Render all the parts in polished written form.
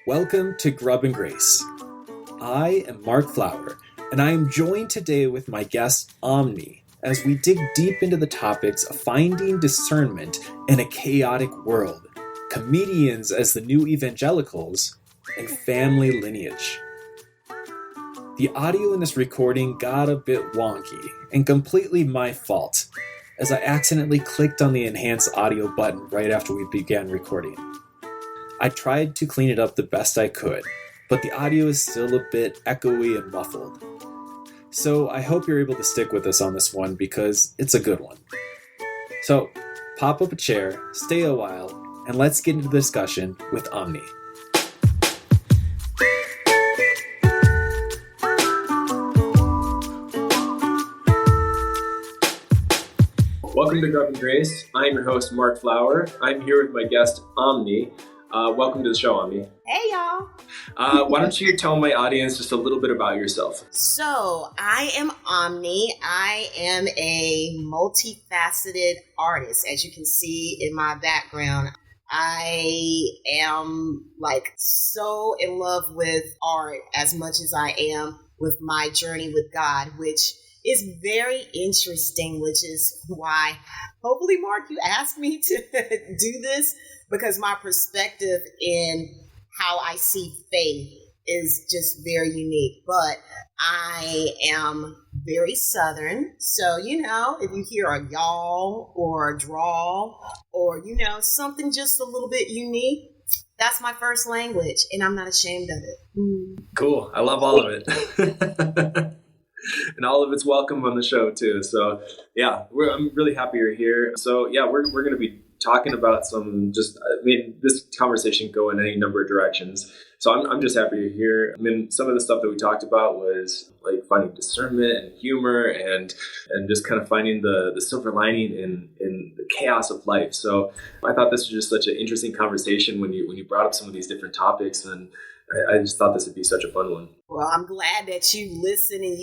Welcome to Grub and Grace. I am Mark Flower, and I am joined today with my guest Omni as we dig deep into the topics of finding discernment in a chaotic world, comedians as the new evangelicals, and family lineage. The audio in this recording got a bit wonky, and completely my fault, as I accidentally clicked on the enhance audio button right after we began recording. I tried to clean it up the best I could, but the audio is still a bit echoey and muffled. So I hope you're able to stick with us on this one because it's a good one. So pop up a chair, stay a while, and let's get into the discussion with Omni. Welcome to Grub and Grace. I'm your host, Mark Flower. I'm here with my guest, Omni. Welcome to the show, Omni. Hey, y'all. Why don't you tell my audience just a little bit about yourself? So, I am Omni. I am a multifaceted artist, as you can see in my background. I am so in love with art as much as I am with my journey with God, which is very interesting, which is why hopefully, Mark, you asked me to do this, because my perspective in how I see faith is just very unique. But I am very Southern. So, if you hear a y'all or a drawl or, something just a little bit unique, that's my first language, and I'm not ashamed of it. Cool. I love all of it. And all of it's welcome on the show, too. So, yeah, I'm really happy you're here. So, yeah, we're going to be talking about this conversation can go in any number of directions. So I'm just happy you're here. Some of the stuff that we talked about was like finding discernment and humor and just kind of finding the silver lining in the chaos of life. So I thought this was just such an interesting conversation when you brought up some of these different topics, and I just thought this would be such a fun one. Well, I'm glad that you listen and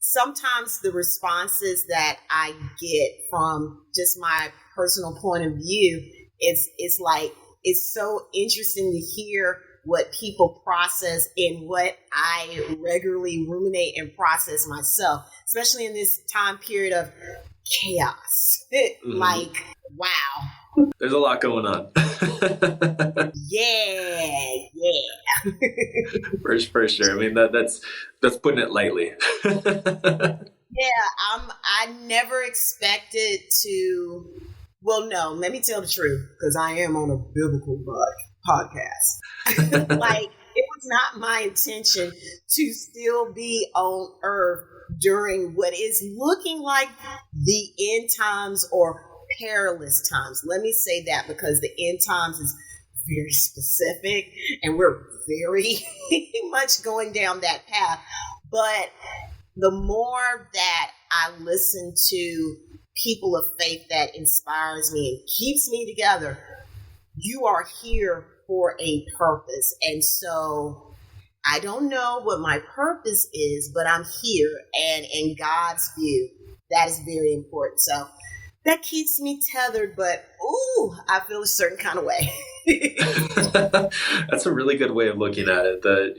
sometimes the responses that I get from just my personal point of view, it's so interesting to hear what people process and what I regularly ruminate and process myself, especially in this time period of chaos. Mm-hmm. Wow. There's a lot going on. Yeah. For sure. That's putting it lightly. Yeah, I never expected to. Well, no, let me tell the truth, because I am on a biblical podcast. It was not my intention to still be on earth during what is looking like the end times or perilous times. Let me say that, because the end times is very specific and we're very much going down that path. But the more that I listen to people of faith that inspires me and keeps me together, you are here for a purpose. And so I don't know what my purpose is, but I'm here, and in God's view, that is very important. So that keeps me tethered, but I feel a certain kind of way. That's a really good way of looking at it. That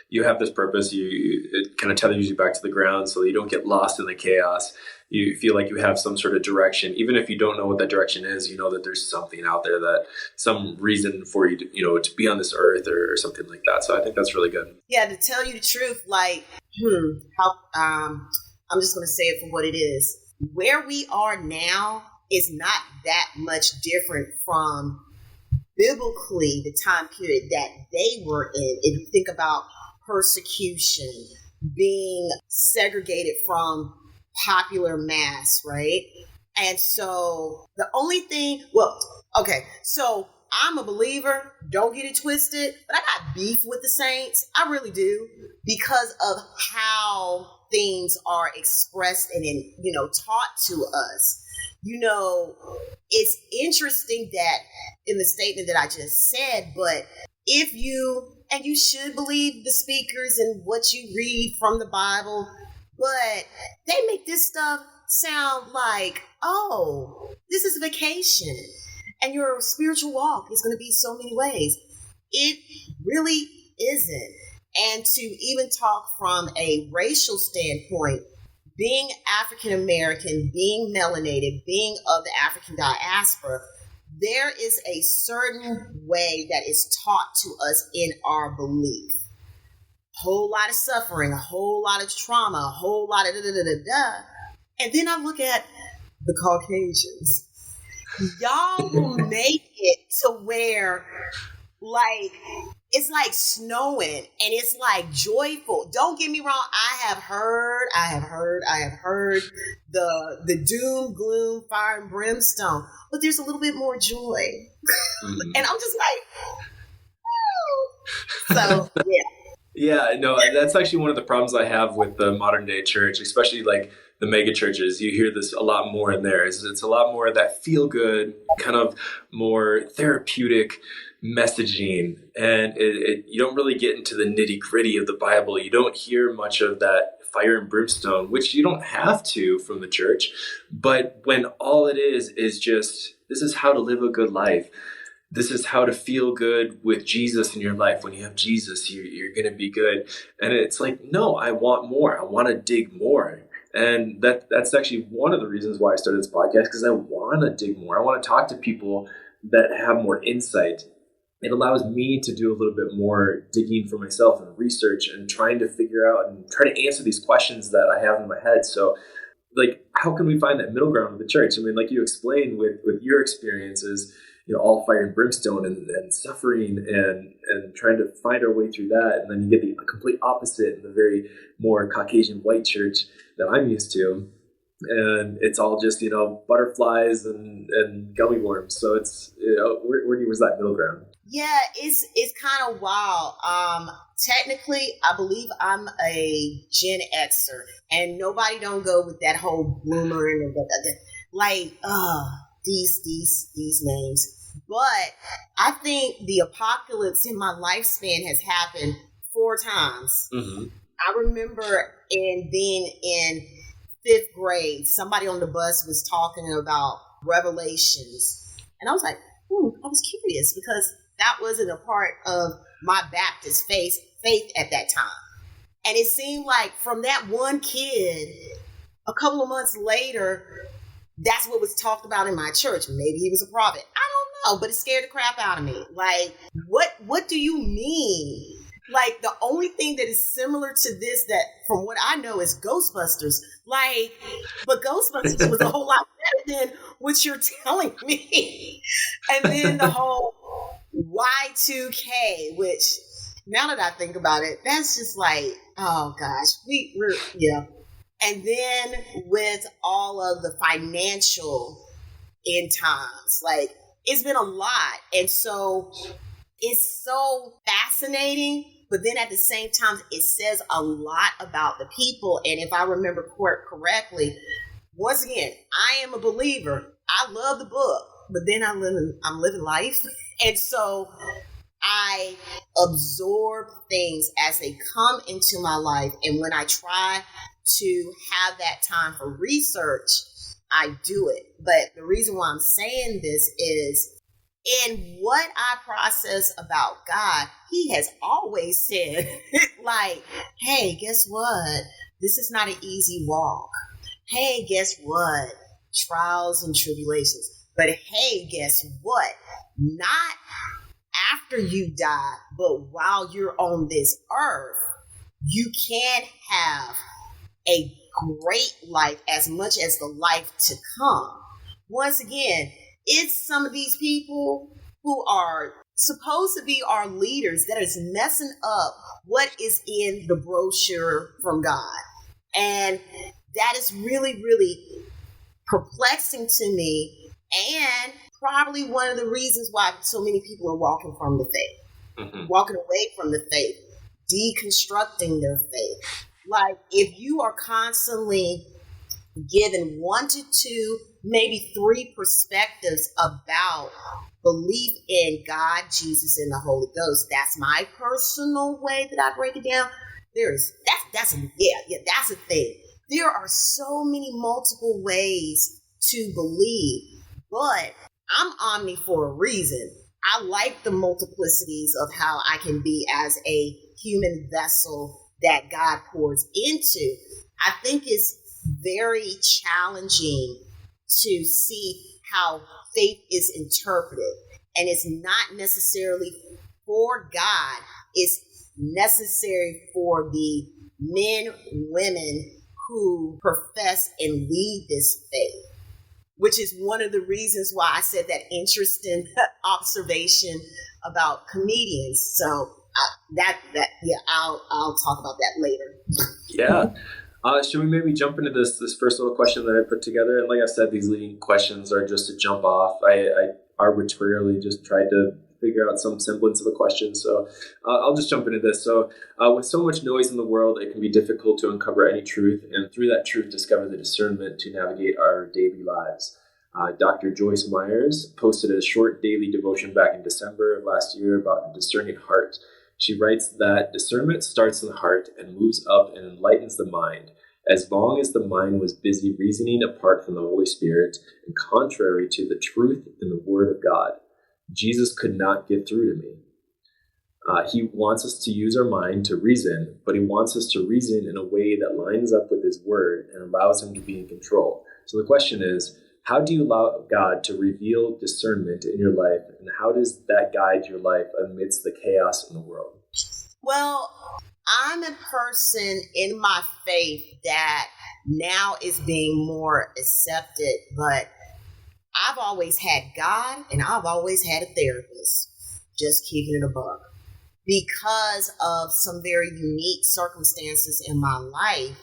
you have this purpose. It kind of tethers you back to the ground, so that you don't get lost in the chaos. You feel like you have some sort of direction, even if you don't know what that direction is. You know that there's something out there, that some reason for you to be on this earth or something like that. So I think that's really good. Yeah, to tell you the truth, I'm just going to say it for what it is. Where we are now is not that much different from biblically the time period that they were in. If you think about persecution, being segregated from popular mass, right? And so the only thing, so I'm a believer, don't get it twisted, but I got beef with the saints. I really do, because of how things are expressed and taught to us. It's interesting that in the statement that I just said, but if you should believe the speakers and what you read from the Bible, but they make this stuff sound like, this is a vacation and your spiritual walk is going to be so many ways. it really isn't. And to even talk from a racial standpoint, being African American, being melanated, being of the African diaspora, there is a certain way that is taught to us in our belief. Whole lot of suffering, a whole lot of trauma, a whole lot of da-da-da-da-da. And then I look at the Caucasians. Y'all will make it to where, like, it's like snowing and it's like joyful. Don't get me wrong. I have heard the doom, gloom, fire, and brimstone, but there's a little bit more joy. Mm-hmm. And I'm just like, so yeah. Yeah, no, that's actually one of the problems I have with the modern day church, especially like the mega churches. You hear this a lot more in there. It's a lot more of that feel good, kind of more therapeutic messaging, and you don't really get into the nitty gritty of the Bible. You don't hear much of that fire and brimstone, which you don't have to from the church. But when all it is just, this is how to live a good life. This is how to feel good with Jesus in your life. When you have Jesus, you're going to be good. And it's like, no, I want more. I want to dig more. And that's actually one of the reasons why I started this podcast, because I want to dig more. I want to talk to people that have more insight. It allows me to do a little bit more digging for myself and research and trying to figure out and try to answer these questions that I have in my head. So, like, how can we find that middle ground with the church? I mean, like you explained with your experiences, you know, all fire and brimstone and suffering and trying to find our way through that. And then you get the complete opposite in the very more Caucasian white church that I'm used to. And it's all just, you know, butterflies and gummy worms. So it's, you know, where's that middle ground? Yeah, it's kind of wild. Technically, I believe I'm a Gen Xer, and nobody don't go with that whole bloomer and like these names. But I think the apocalypse in my lifespan has happened 4 times. Mm-hmm. I remember being in 5th grade, somebody on the bus was talking about Revelations, and I was like, I was curious because that wasn't a part of my Baptist faith at that time. And it seemed like from that one kid, a couple of months later, that's what was talked about in my church. Maybe he was a prophet. I don't know, but it scared the crap out of me. Like, what do you mean? Like, the only thing that is similar to this, that from what I know, is Ghostbusters. Like, but Ghostbusters was a whole lot better than what you're telling me. And then the whole Y2K, which now that I think about it, that's just like, oh gosh, we're yeah. And then with all of the financial end times, like, it's been a lot. And so it's so fascinating, but then at the same time, it says a lot about the people. And if I remember correctly, once again, I am a believer. I love the book, but then I'm living life. And so I absorb things as they come into my life. And when I try to have that time for research, I do it. But the reason why I'm saying this is, in what I process about God, He has always said, like, hey, guess what? This is not an easy walk. Hey, guess what? Trials and tribulations. But hey, guess what? Not after you die, but while you're on this earth, you can have a great life as much as the life to come. Once again, it's some of these people who are supposed to be our leaders that is messing up what is in the brochure from God. And that is really, really perplexing to me, and probably one of the reasons why so many people are walking from the faith, walking away from the faith, deconstructing their faith. Like, if you are constantly given 1 to 2, maybe 3 perspectives about belief in God, Jesus, and the Holy Ghost, that's my personal way that I break it down. That's a thing. There are so many multiple ways to believe, but I'm Omni for a reason. I like the multiplicities of how I can be as a human vessel that God pours into. I think it's very challenging to see how faith is interpreted. And it's not necessarily for God, it's necessary for the men, women who profess and lead this faith, which is one of the reasons why I said that interesting observation about comedians. So I'll talk about that later. Yeah. Should we maybe jump into this first little question that I put together? And like I said, these leading questions are just to jump off. I arbitrarily just tried to figure out some semblance of a question. So I'll just jump into this. So with so much noise in the world, it can be difficult to uncover any truth, and through that truth, discover the discernment to navigate our daily lives. Dr. Joyce Myers posted a short daily devotion back in December of last year about a discerning heart. She writes that discernment starts in the heart and moves up and enlightens the mind. As long as the mind was busy reasoning apart from the Holy Spirit and contrary to the truth in the Word of God, Jesus could not get through to me. He wants us to use our mind to reason, but he wants us to reason in a way that lines up with his Word and allows him to be in control. So the question is, how do you allow God to reveal discernment in your life, and how does that guide your life amidst the chaos in the world? Well, I'm a person in my faith that now is being more accepted, but I've always had God and I've always had a therapist, just keeping it a buck. Because of some very unique circumstances in my life,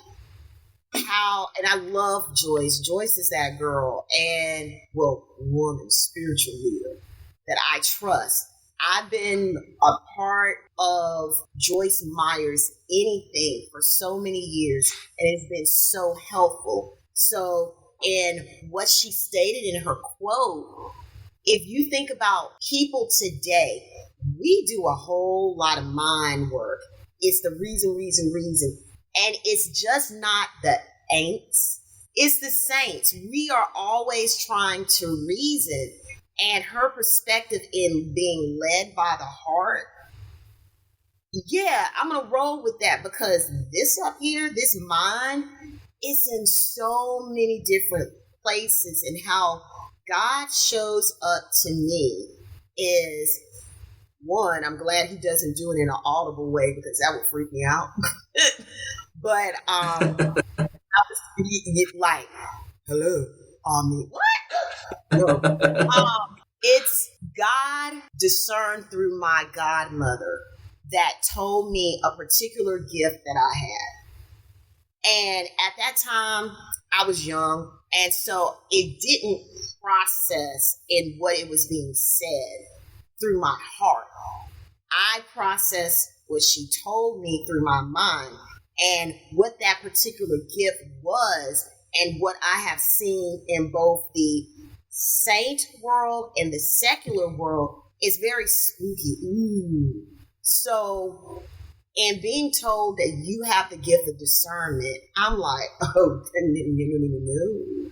and I love Joyce. Joyce is that girl and, woman, spiritual leader that I trust. I've been a part of Joyce Myers' anything for so many years, and it's been so helpful. So, in what she stated in her quote, if you think about people today, we do a whole lot of mind work. It's the reason. And it's just not the ain'ts. It's the saints. We are always trying to reason. And her perspective in being led by the heart, I'm going to roll with that, because this up here, this mind, is in so many different places. And how God shows up to me is, one, I'm glad he doesn't do it in an audible way, because that would freak me out. But I was like, hello, Omni. What? No. It's God discerned through my godmother that told me a particular gift that I had. And at that time, I was young, and so it didn't process in what it was being said through my heart. I processed what she told me through my mind, and what that particular gift was, and what I have seen in both the saint world and the secular world is very spooky. Ooh. So, in being told that you have the gift of discernment, I'm like, oh, no.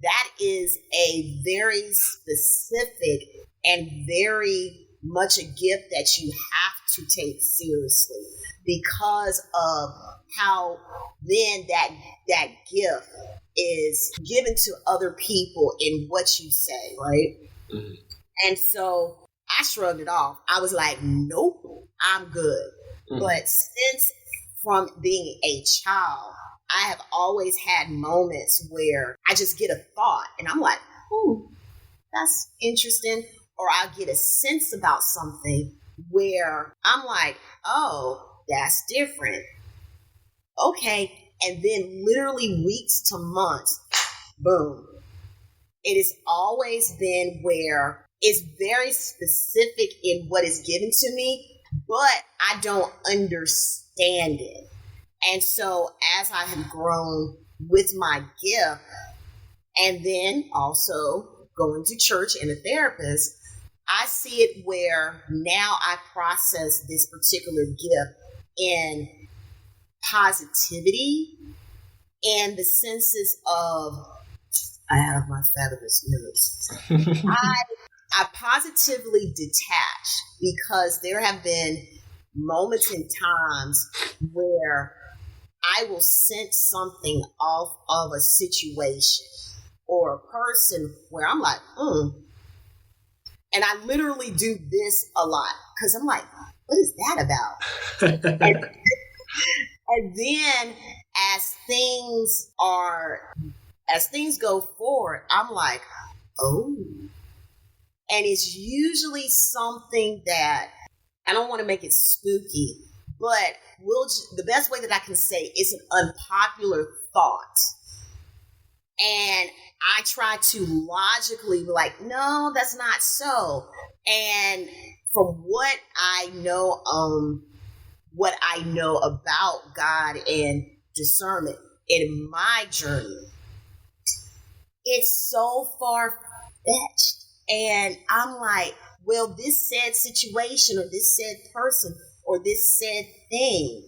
That is a very specific and very much a gift that you have to take seriously, because of how then that gift is given to other people in what you say, right? Mm-hmm. And so I shrugged it off. I was like, nope, I'm good. Mm-hmm. But since from being a child, I have always had moments where I just get a thought and I'm like, that's interesting. Or I'll get a sense about something where I'm like, oh, that's different. Okay. And then literally weeks to months, boom. It has always been where it's very specific in what is given to me, but I don't understand it. And so as I have grown with my gift, and then also going to church and a therapist, I see it where now I process this particular gift in positivity and the senses of, I have my fabulous notes. I positively detach because there have been moments and times where I will sense something off of a situation or a person where I'm like, and I literally do this a lot because I'm like, what is that about? And then as things go forward, I'm like, oh. And it's usually something that, I don't want to make it spooky, but the best way that I can say it's an unpopular thought. And I try to logically be like, no, that's not so. And from what I know about God and discernment in my journey, it's so far-fetched. And I'm like, well, this said situation or this said person or this said thing,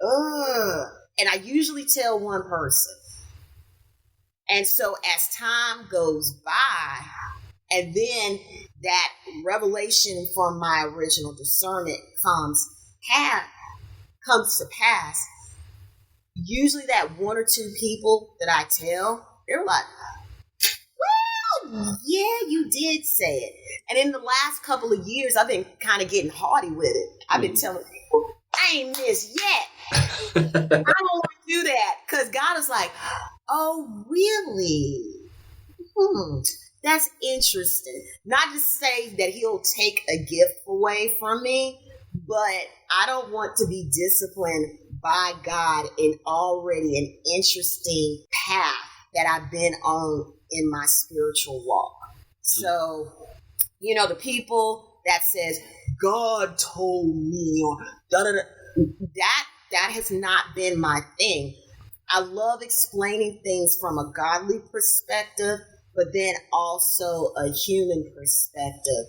and I usually tell one person. And so as time goes by, and then that revelation from my original discernment comes to pass, usually that one or two people that I tell, they're like, well, yeah, you did say it. And in the last couple of years, I've been kind of getting haughty with it. I've been telling people, I ain't missed yet. I don't want to do that because God is like, oh, really? That's interesting. Not to say that he'll take a gift away from me, but I don't want to be disciplined by God in already an interesting path that I've been on in my spiritual walk. So, the people that says, God told me, or that has not been my thing. I love explaining things from a godly perspective, but then also a human perspective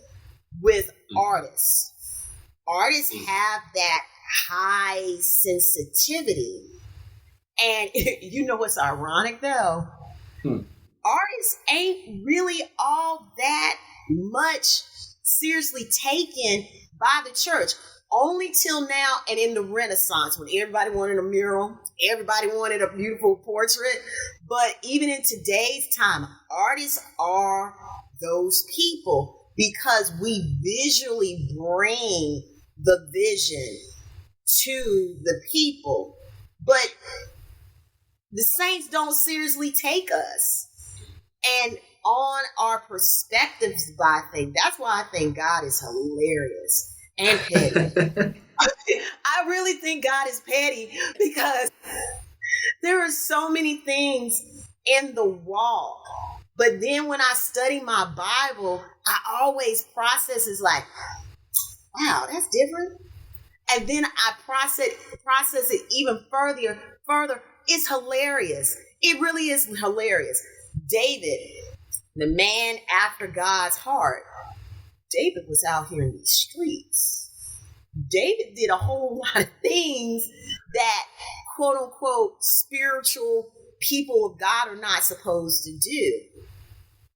with artists. Artists have that high sensitivity. And you know what's ironic though? Artists ain't really all that much seriously taken by the church. Only till now and in the Renaissance when everybody wanted a mural, everybody wanted a beautiful portrait. But even in today's time, artists are those people because we visually bring the vision to the people. But the saints don't seriously take us. And on our perspectives by things, that's why I think God is hilarious and petty. I really think God is petty because there are so many things in the walk. But then when I study my Bible, I always process is like, wow, that's different. And then I process it even further. It's hilarious. It really is hilarious. David, the man after God's heart, David was out here in these streets. David did a whole lot of things that quote unquote spiritual people of God are not supposed to do.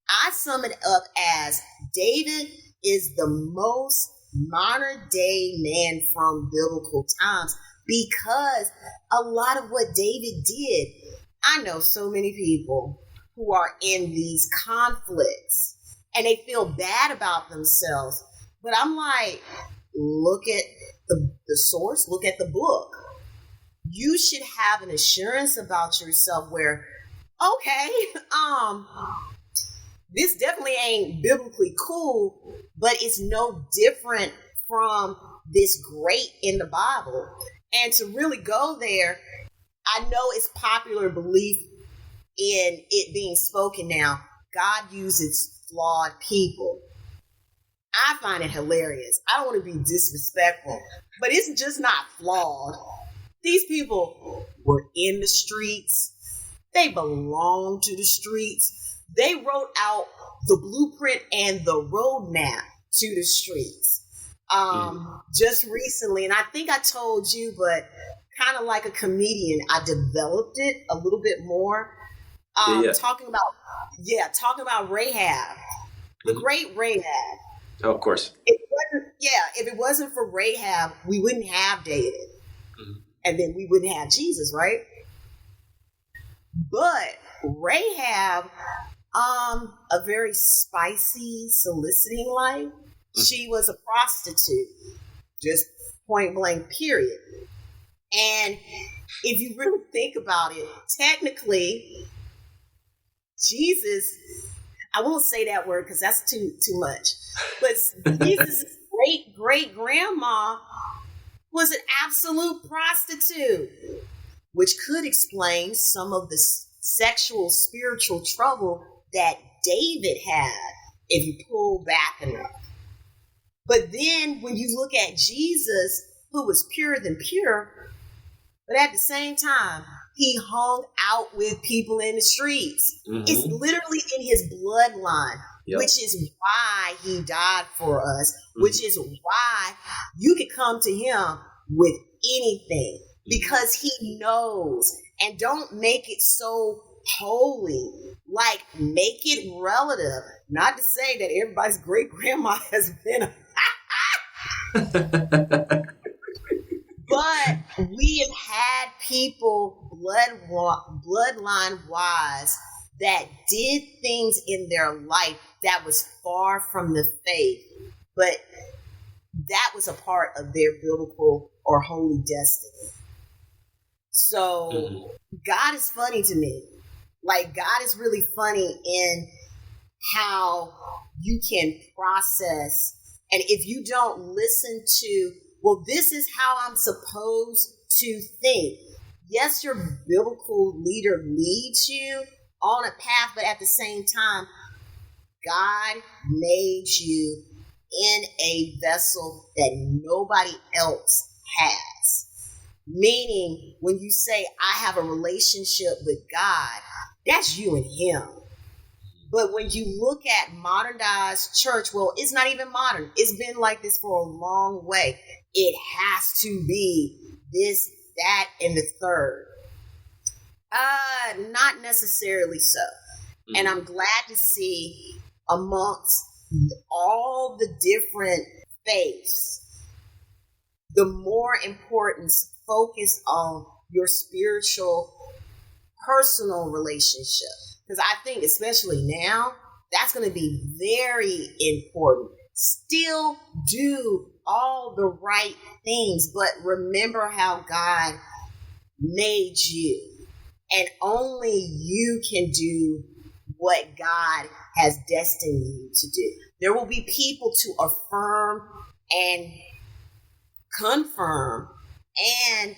I sum it up as David is the most modern day man from biblical times because a lot of what David did, I know so many people who are in these conflicts and they feel bad about themselves. But I'm like, look at the source, look at the book. You should have an assurance about yourself where, okay, this definitely ain't biblically cool, but it's no different from this great in the Bible. And to really go there, I know it's popular belief in it being spoken now. God uses flawed people. I find it hilarious. I don't want to be disrespectful, but it's just not flawed. These people were in the streets. They belong to the streets. They wrote out the blueprint and the roadmap to the streets. Just recently, and I think I told you, but kind of like a comedian, I developed it a little bit more. Talking about Rahab. The great Rahab. Oh, of course. If it wasn't for Rahab, we wouldn't have David. And then we wouldn't have Jesus, right? But Rahab, a very spicy, soliciting life. She was a prostitute, just point blank, period. And if you really think about it, technically, Jesus, I won't say that word because that's too much, but Jesus' great grandma was an absolute prostitute, which could explain some of the sexual, spiritual trouble that David had if you pull back enough. But then when you look at Jesus, who was purer than pure, but at the same time, he hung out with people in the streets. It's literally in his bloodline, which is why he died for us, which is why you could come to him with anything because he knows. And don't make it so holy. Like, make it relative. Not to say that everybody's great grandma has been a but we have had people bloodline wise that did things in their life that was far from the faith, but that was a part of their biblical or holy destiny. So God is funny to me. Like, God is really funny in how you can process. And if you don't listen to, well, this is how I'm supposed to think. Yes, your biblical leader leads you on a path, but at the same time, God made you in a vessel that nobody else has. Meaning, when you say, I have a relationship with God, that's you and him. But when you look at modernized church, well, it's not even modern. It's been like this for a long way. It has to be this, that, and the third. Not necessarily so. And I'm glad to see amongst all the different faiths, the more importance focused on your spiritual, personal relationship. Because I think, especially now, that's going to be very important. Still do all the right things, but remember how God made you. And only you can do what God has destined you to do. There will be people to affirm and confirm. And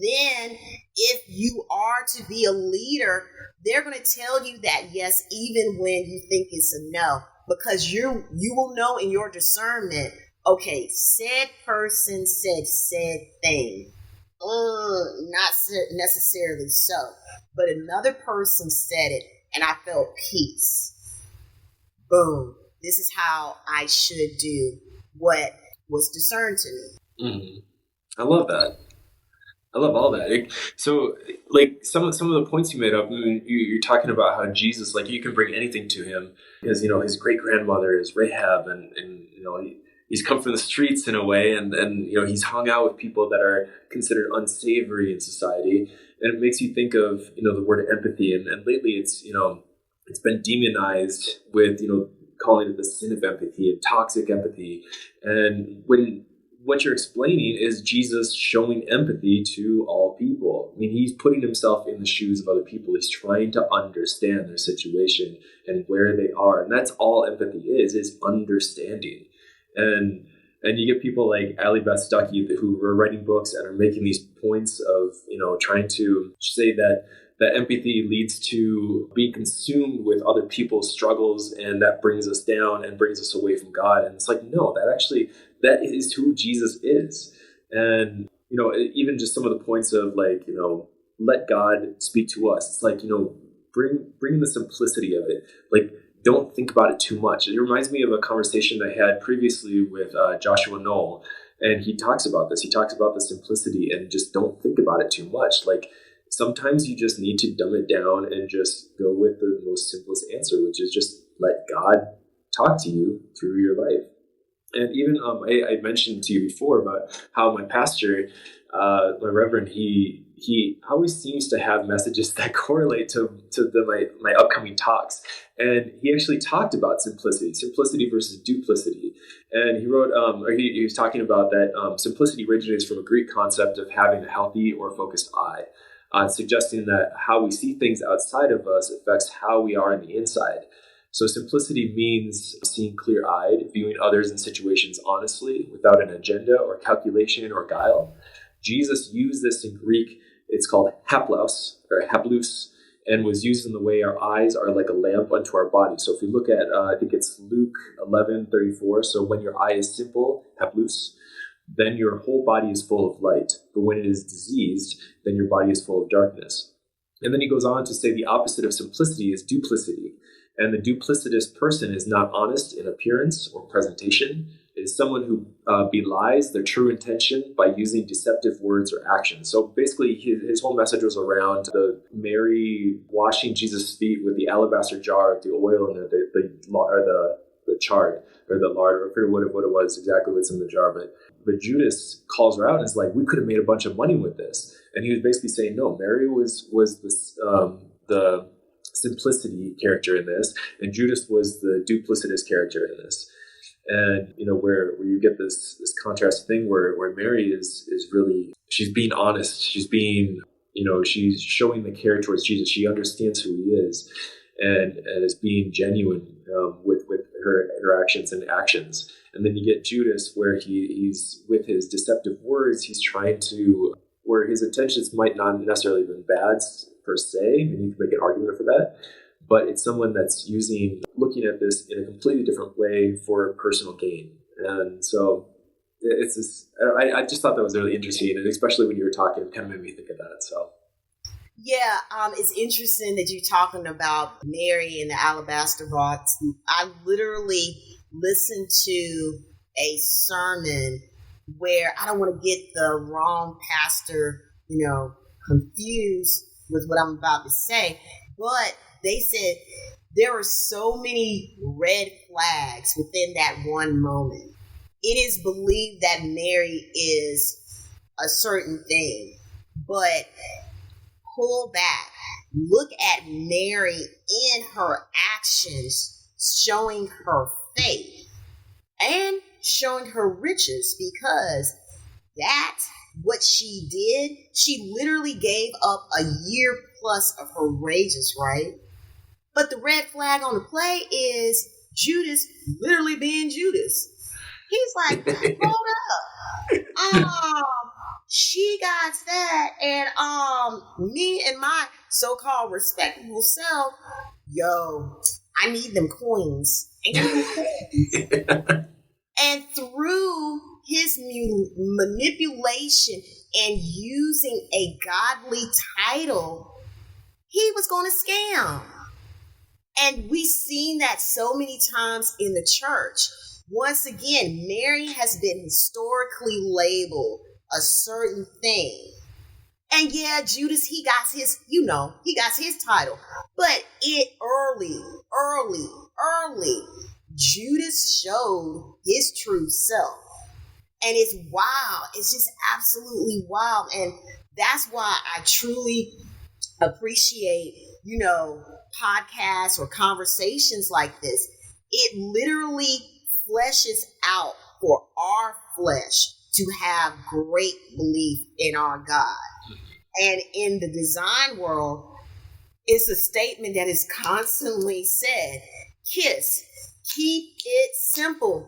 then if you are to be a leader, they're going to tell you that yes, even when you think it's a no, because you will know in your discernment, okay, said person said said thing. Not necessarily so, but another person said it and I felt peace. Boom. This is how I should do what was discerned to me. I love that. I love all that. So, like some of the points you made up, you're talking about how Jesus, like, you can bring anything to him because, his great grandmother is Rahab, and he's come from the streets in a way, and he's hung out with people that are considered unsavory in society, and it makes you think of the word empathy, and lately it's been demonized with calling it the sin of empathy and toxic empathy, and when what you're explaining is Jesus showing empathy to all people. I mean, he's putting himself in the shoes of other people. He's trying to understand their situation and where they are. And that's all empathy is understanding. And you get people like Ali Beth Stuckey who are writing books and are making these points of, trying to say that empathy leads to being consumed with other people's struggles, and that brings us down and brings us away from God. And it's like, no, that is who Jesus is. And, even just some of the points of like, let God speak to us. It's like, bring the simplicity of it. Like, don't think about it too much. It reminds me of a conversation I had previously with Joshua Knoll. And he talks about this. He talks about the simplicity and just don't think about it too much. Like, sometimes you just need to dumb it down and just go with the most simplest answer, which is just let God talk to you through your life. And even I mentioned to you before about how my pastor, my reverend, he always seems to have messages that correlate to my upcoming talks. And he actually talked about simplicity versus duplicity. And he wrote, he was talking about that simplicity originates from a Greek concept of having a healthy or focused eye, suggesting that how we see things outside of us affects how we are in the inside. So simplicity means seeing clear-eyed, viewing others and situations honestly, without an agenda or calculation or guile. Jesus used this in Greek. It's called haplous or haplous, and was used in the way our eyes are like a lamp unto our body. So if you look at, I think it's Luke 11:34. So when your eye is simple, haplous, then your whole body is full of light. But when it is diseased, then your body is full of darkness. And then he goes on to say the opposite of simplicity is duplicity. And the duplicitous person is not honest in appearance or presentation. It is someone who belies their true intention by using deceptive words or actions. So basically, his whole message was around the Mary washing Jesus' feet with the alabaster jar of the oil and the chard or the lard. I forget what it was exactly what's in the jar, but Judas calls her out and is like, "We could have made a bunch of money with this." And he was basically saying, "No, Mary was the simplicity character in this, and Judas was the duplicitous character in this." And where you get this contrast thing where Mary is really, she's being honest, she's being she's showing the care towards Jesus. She understands who he is, and is being genuine with her actions and actions. And then you get Judas, where he's with his deceptive words, he's trying to, where his intentions might not necessarily have been bad per se, and you can make an argument for that, but it's someone that's looking at this in a completely different way for personal gain. And so it's this, I just thought that was really interesting, and especially when you were talking, it kind of made me think of that. So yeah, it's interesting that you're talking about Mary and the alabaster box. I literally listened to a sermon where, I don't want to get the wrong pastor, confused with what I'm about to say, but they said there are so many red flags within that one moment. It is believed that Mary is a certain thing, but pull back. Look at Mary in her actions, showing her faith and showing her riches, because that's what she did. She literally gave up a year plus of her wages, right? But the red flag on the play is Judas literally being Judas. He's like, hold up. She got that, and me and my so-called respectable self, I need them coins. And through his manipulation and using a godly title, he was going to scam. And we've seen that so many times in the church. Once again, Mary has been historically labeled a certain thing. And yeah, Judas, he got his title. But early, Judas showed his true self. And it's wild. It's just absolutely wild. And that's why I truly appreciate, podcasts or conversations like this. It literally fleshes out for our flesh to have great belief in our God. And in the design world, it's a statement that is constantly said: KISS, keep it simple.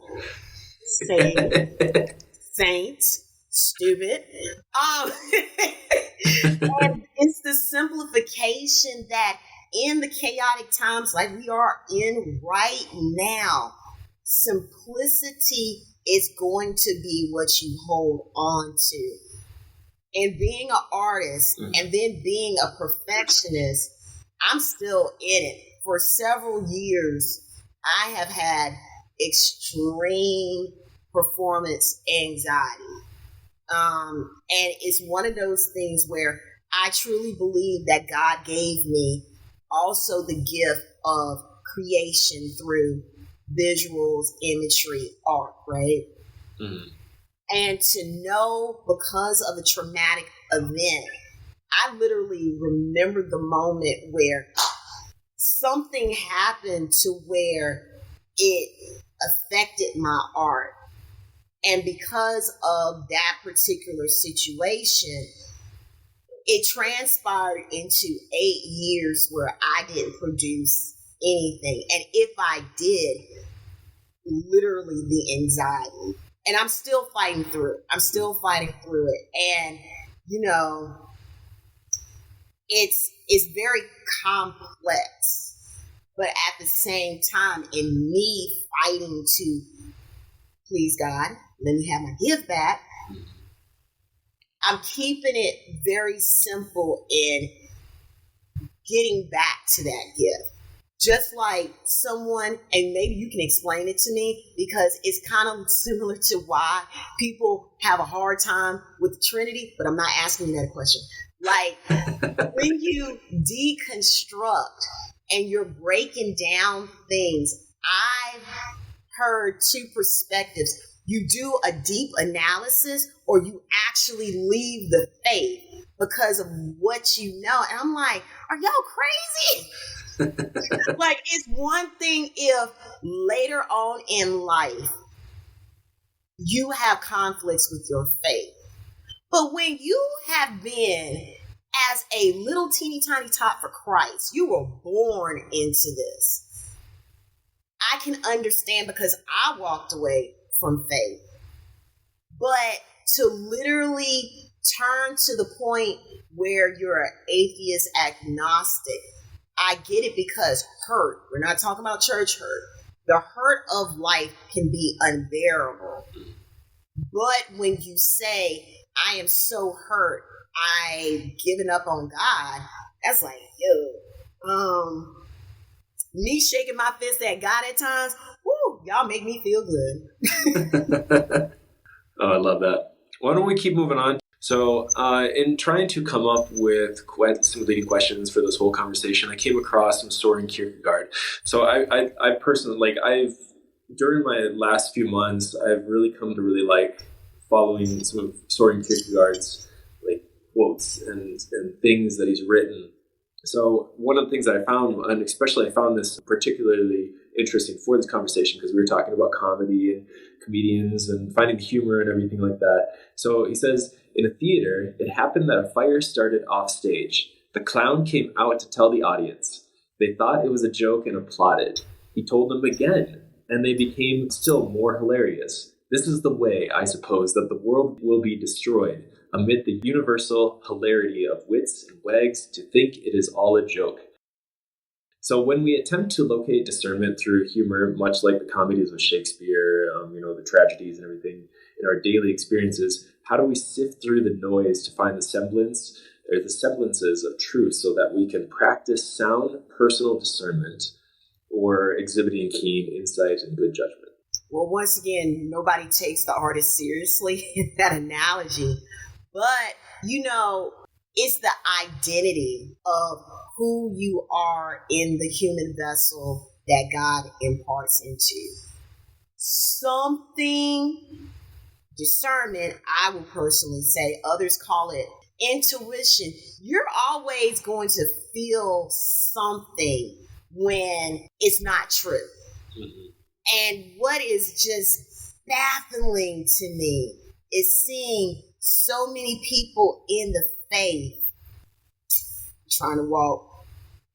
Saints, stupid. And it's the simplification that in the chaotic times like we are in right now, simplicity is going to be what you hold on to. And being an artist and then being a perfectionist, I'm still in it. For several years, I have had extreme performance anxiety. And it's one of those things where I truly believe that God gave me also the gift of creation through visuals, imagery, art, right? Mm. And to know because of a traumatic event, I literally remember the moment where something happened to where it affected my art. And because of that particular situation, it transpired into 8 years where I didn't produce anything. And if I did, literally the anxiety. And I'm still fighting through it. And, it's very complex. But at the same time, in me fighting to please God, let me have my gift back, I'm keeping it very simple in getting back to that gift. Just like someone, and maybe you can explain it to me, because it's kind of similar to why people have a hard time with the Trinity, but I'm not asking you that question. Like, when you deconstruct and you're breaking down things, I've heard two perspectives. You do a deep analysis, or you actually leave the faith because of what you know. And I'm like, are y'all crazy? Like, it's one thing if later on in life you have conflicts with your faith. But when you have been, as a little teeny tiny tot for Christ, you were born into this. I can understand, because I walked away from faith. But to literally turn to the point where you're an atheist agnostic, I get it, because hurt, we're not talking about church hurt. The hurt of life can be unbearable. But when you say, I am so hurt, I've given up on God, that's like, me shaking my fist at God at times, whoo, y'all make me feel good. Oh, I love that. Why don't we keep moving on? So in trying to come up with some leading questions for this whole conversation, I came across some Søren Kierkegaard. So I personally, during my last few months, I've really come to really like following some of Søren Kierkegaard's like quotes and things that he's written. So one of the things that I found, and especially I found this particularly interesting for this conversation, because we were talking about comedy and comedians and finding the humor and everything like that. So he says, in a theater, it happened that a fire started off stage. The clown came out to tell the audience. They thought it was a joke and applauded. He told them again, and they became still more hilarious. This is the way, I suppose, that the world will be destroyed, amid the universal hilarity of wits and wags, to think it is all a joke. So when we attempt to locate discernment through humor, much like the comedies of Shakespeare, the tragedies and everything in our daily experiences, how do we sift through the noise to find the semblances of truth so that we can practice sound personal discernment or exhibiting keen insight and good judgment? Well, once again, nobody takes the artist seriously in that analogy. But, it's the identity of who you are in the human vessel that God imparts into. Something, discernment, I will personally say, others call it intuition. You're always going to feel something when it's not true. Mm-hmm. And what is just baffling to me is seeing so many people in the faith trying to walk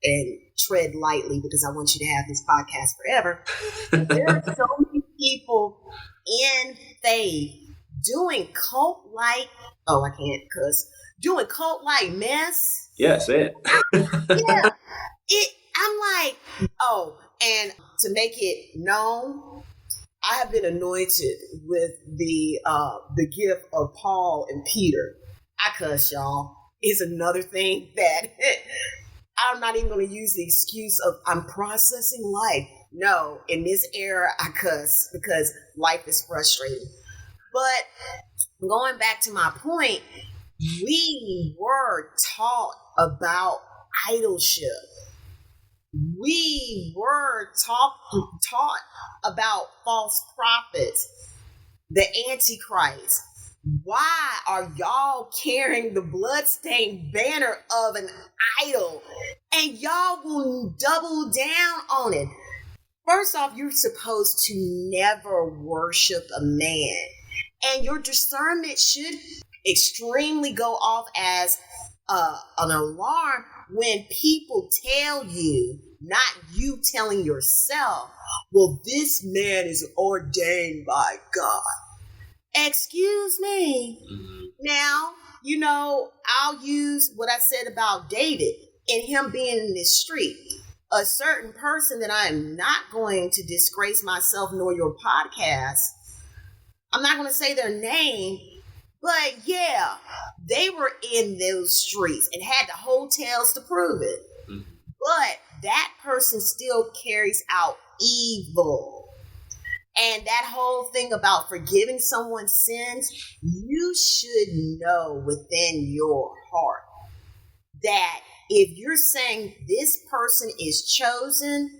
and tread lightly, because I want you to have this podcast forever. There are so many people in faith doing cult-like, I can't cuss, doing cult-like mess. Yeah, say it. Yeah. I'm like, and to make it known, I have been anointed with the gift of Paul and Peter. I cuss, y'all. It's another thing that I'm not even going to use the excuse of I'm processing life. No, in this era, I cuss because life is frustrating. But going back to my point, we were taught about idolship. We were taught about false prophets, the Antichrist. Why are y'all carrying the bloodstained banner of an idol and y'all will double down on it? First off, you're supposed to never worship a man, and your discernment should extremely go off as an alarm when people tell you, not you telling yourself, well, this man is ordained by God. Excuse me. Now, I'll use what I said about David and him being in this street. A certain person that I am not going to disgrace myself nor your podcast. I'm not going to say their name, but yeah, they were in those streets and had the hotels to prove it. But that person still carries out evil. And that whole thing about forgiving someone's sins, you should know within your heart that if you're saying this person is chosen,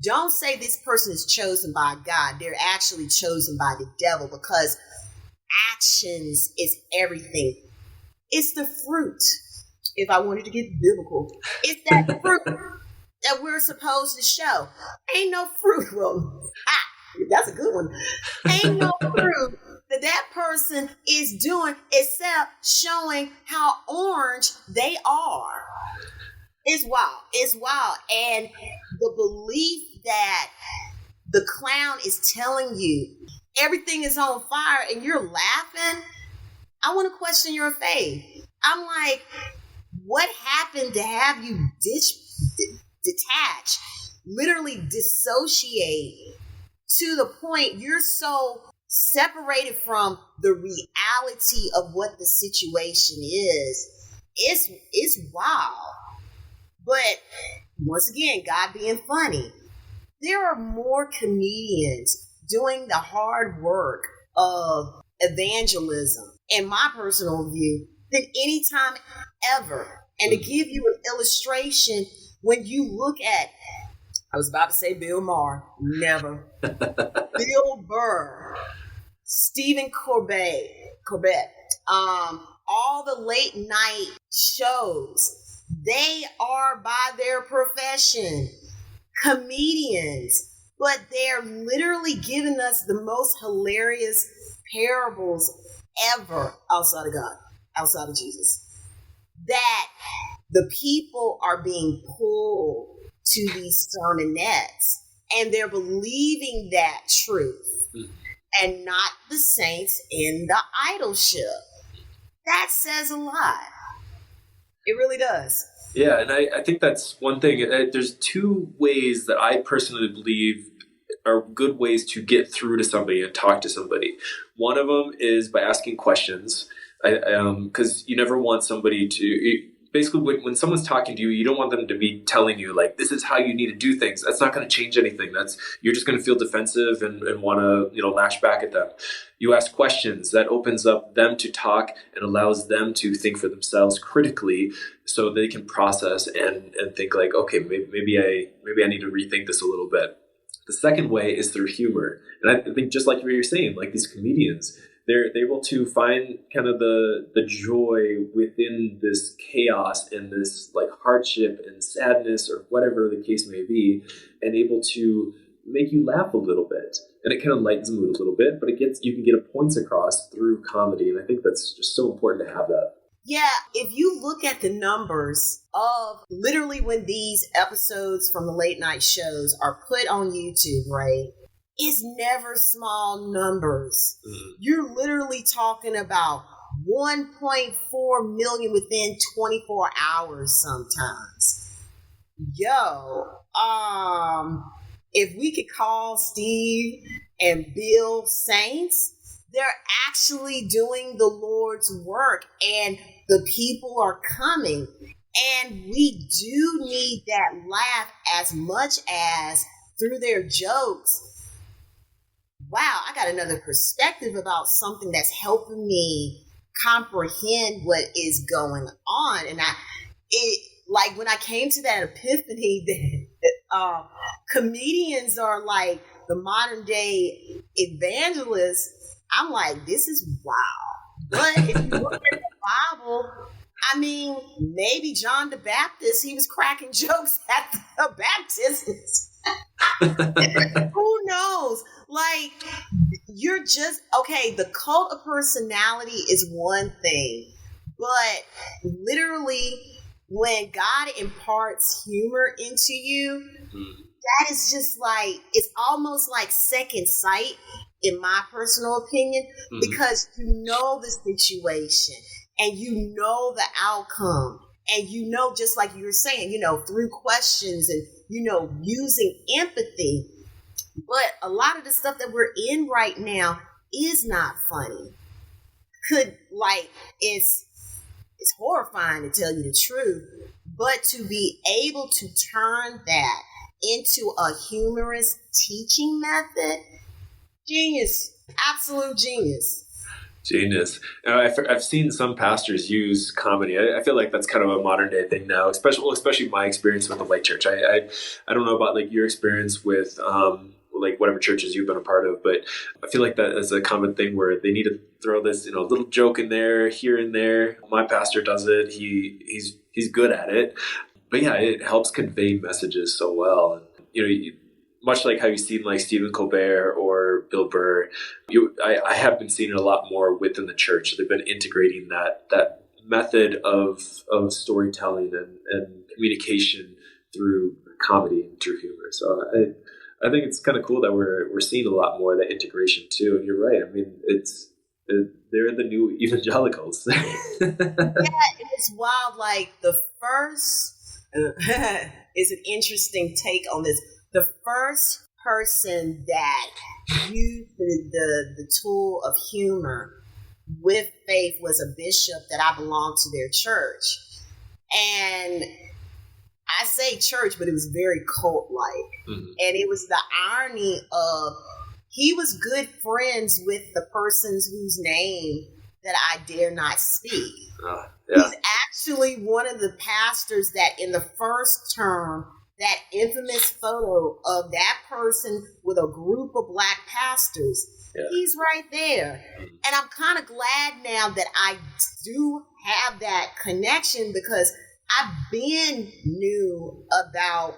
don't say this person is chosen by God. They're actually chosen by the devil, because actions is everything. It's the fruit. If I wanted to get biblical, it's that fruit that we're supposed to show. Ain't no fruit. Well, that's a good one. Ain't no fruit that person is doing except showing how orange they are. It's wild. It's wild. And the belief that the clown is telling you everything is on fire and you're laughing, I want to question your faith. I'm like, what happened to have you detach, literally dissociate to the point you're so separated from the reality of what the situation is? It's wild. But once again, God being funny, there are more comedians doing the hard work of evangelism, in my personal view, than any time ever. And to give you an illustration, when you look at, I was about to say Bill Maher, never. Bill Burr, Stephen Corbett, all the late night shows, they are by their profession comedians, but they're literally giving us the most hilarious parables ever outside of God, outside of Jesus. That the people are being pulled to these sermonettes and they're believing that truth and not the saints in the idolship. That says a lot. It really does. Yeah, and I think that's one thing. There's two ways that I personally believe are good ways to get through to somebody and talk to somebody. One of them is by asking questions, because you never want somebody to... Basically, when someone's talking to you, you don't want them to be telling you, like, this is how you need to do things. That's not going to change anything. You're just going to feel defensive and want to, lash back at them. You ask questions. That opens up them to talk and allows them to think for themselves critically, so they can process and think like, okay, maybe I need to rethink this a little bit. The second way is through humor. And I think just like you're saying, like these comedians, they're able to find kind of the joy within this chaos and this like hardship and sadness or whatever the case may be, and able to make you laugh a little bit. And it kind of lightens the mood a little bit, but you can get a points across through comedy. And I think that's just so important to have that. Yeah, if you look at the numbers of literally when these episodes from the late night shows are put on YouTube, right? It's never small numbers. You're literally talking about 1.4 million within 24 hours sometimes. Yo, if we could call Steve and Bill saints, they're actually doing the Lord's work and the people are coming. And we do need that laugh as much as through their jokes. Wow, I got another perspective about something that's helping me comprehend what is going on. And like when I came to that epiphany that comedians are like the modern day evangelists, I'm like, this is wild. But if you look at the Bible, I mean, maybe John the Baptist, he was cracking jokes at the baptisms. Who knows? Like, you're just, okay, the cult of personality is one thing, but literally when God imparts humor into you, that is just like, it's almost like second sight, in my personal opinion, because you know the situation and you know the outcome. And you know, just like you were saying, you know, through questions and, you know, using empathy. But a lot of the stuff that we're in right now is not funny. It's horrifying to tell you the truth. But to be able to turn that into a humorous teaching method, genius, absolute genius. Genius. I've seen some pastors use comedy. I feel like that's kind of a modern day thing now, especially my experience with the white church. I don't know about like your experience with like whatever churches you've been a part of, but I feel like that is a common thing where they need to throw this, you know, little joke in there, here and there. My pastor does it. He's good at it. But yeah, it helps convey messages so well. And, you know, much like how you've seen like Stephen Colbert or Bill Burr, I have been seeing it a lot more within the church. They've been integrating that method of storytelling and communication through comedy and through humor. So I think it's kind of cool that we're seeing a lot more of that integration too. And you're right. I mean, they're the new evangelicals. Yeah, it's wild. Like the first is an interesting take on this. The first person that used the tool of humor with faith was a bishop that I belonged to their church. And I say church, but it was very cult-like. Mm-hmm. And it was the irony of he was good friends with the persons whose name that I dare not speak. Yeah. He's actually one of the pastors that in the first term, that infamous photo of that person with a group of black pastors, he's right there. And I'm kind of glad now that I do have that connection because I've been new about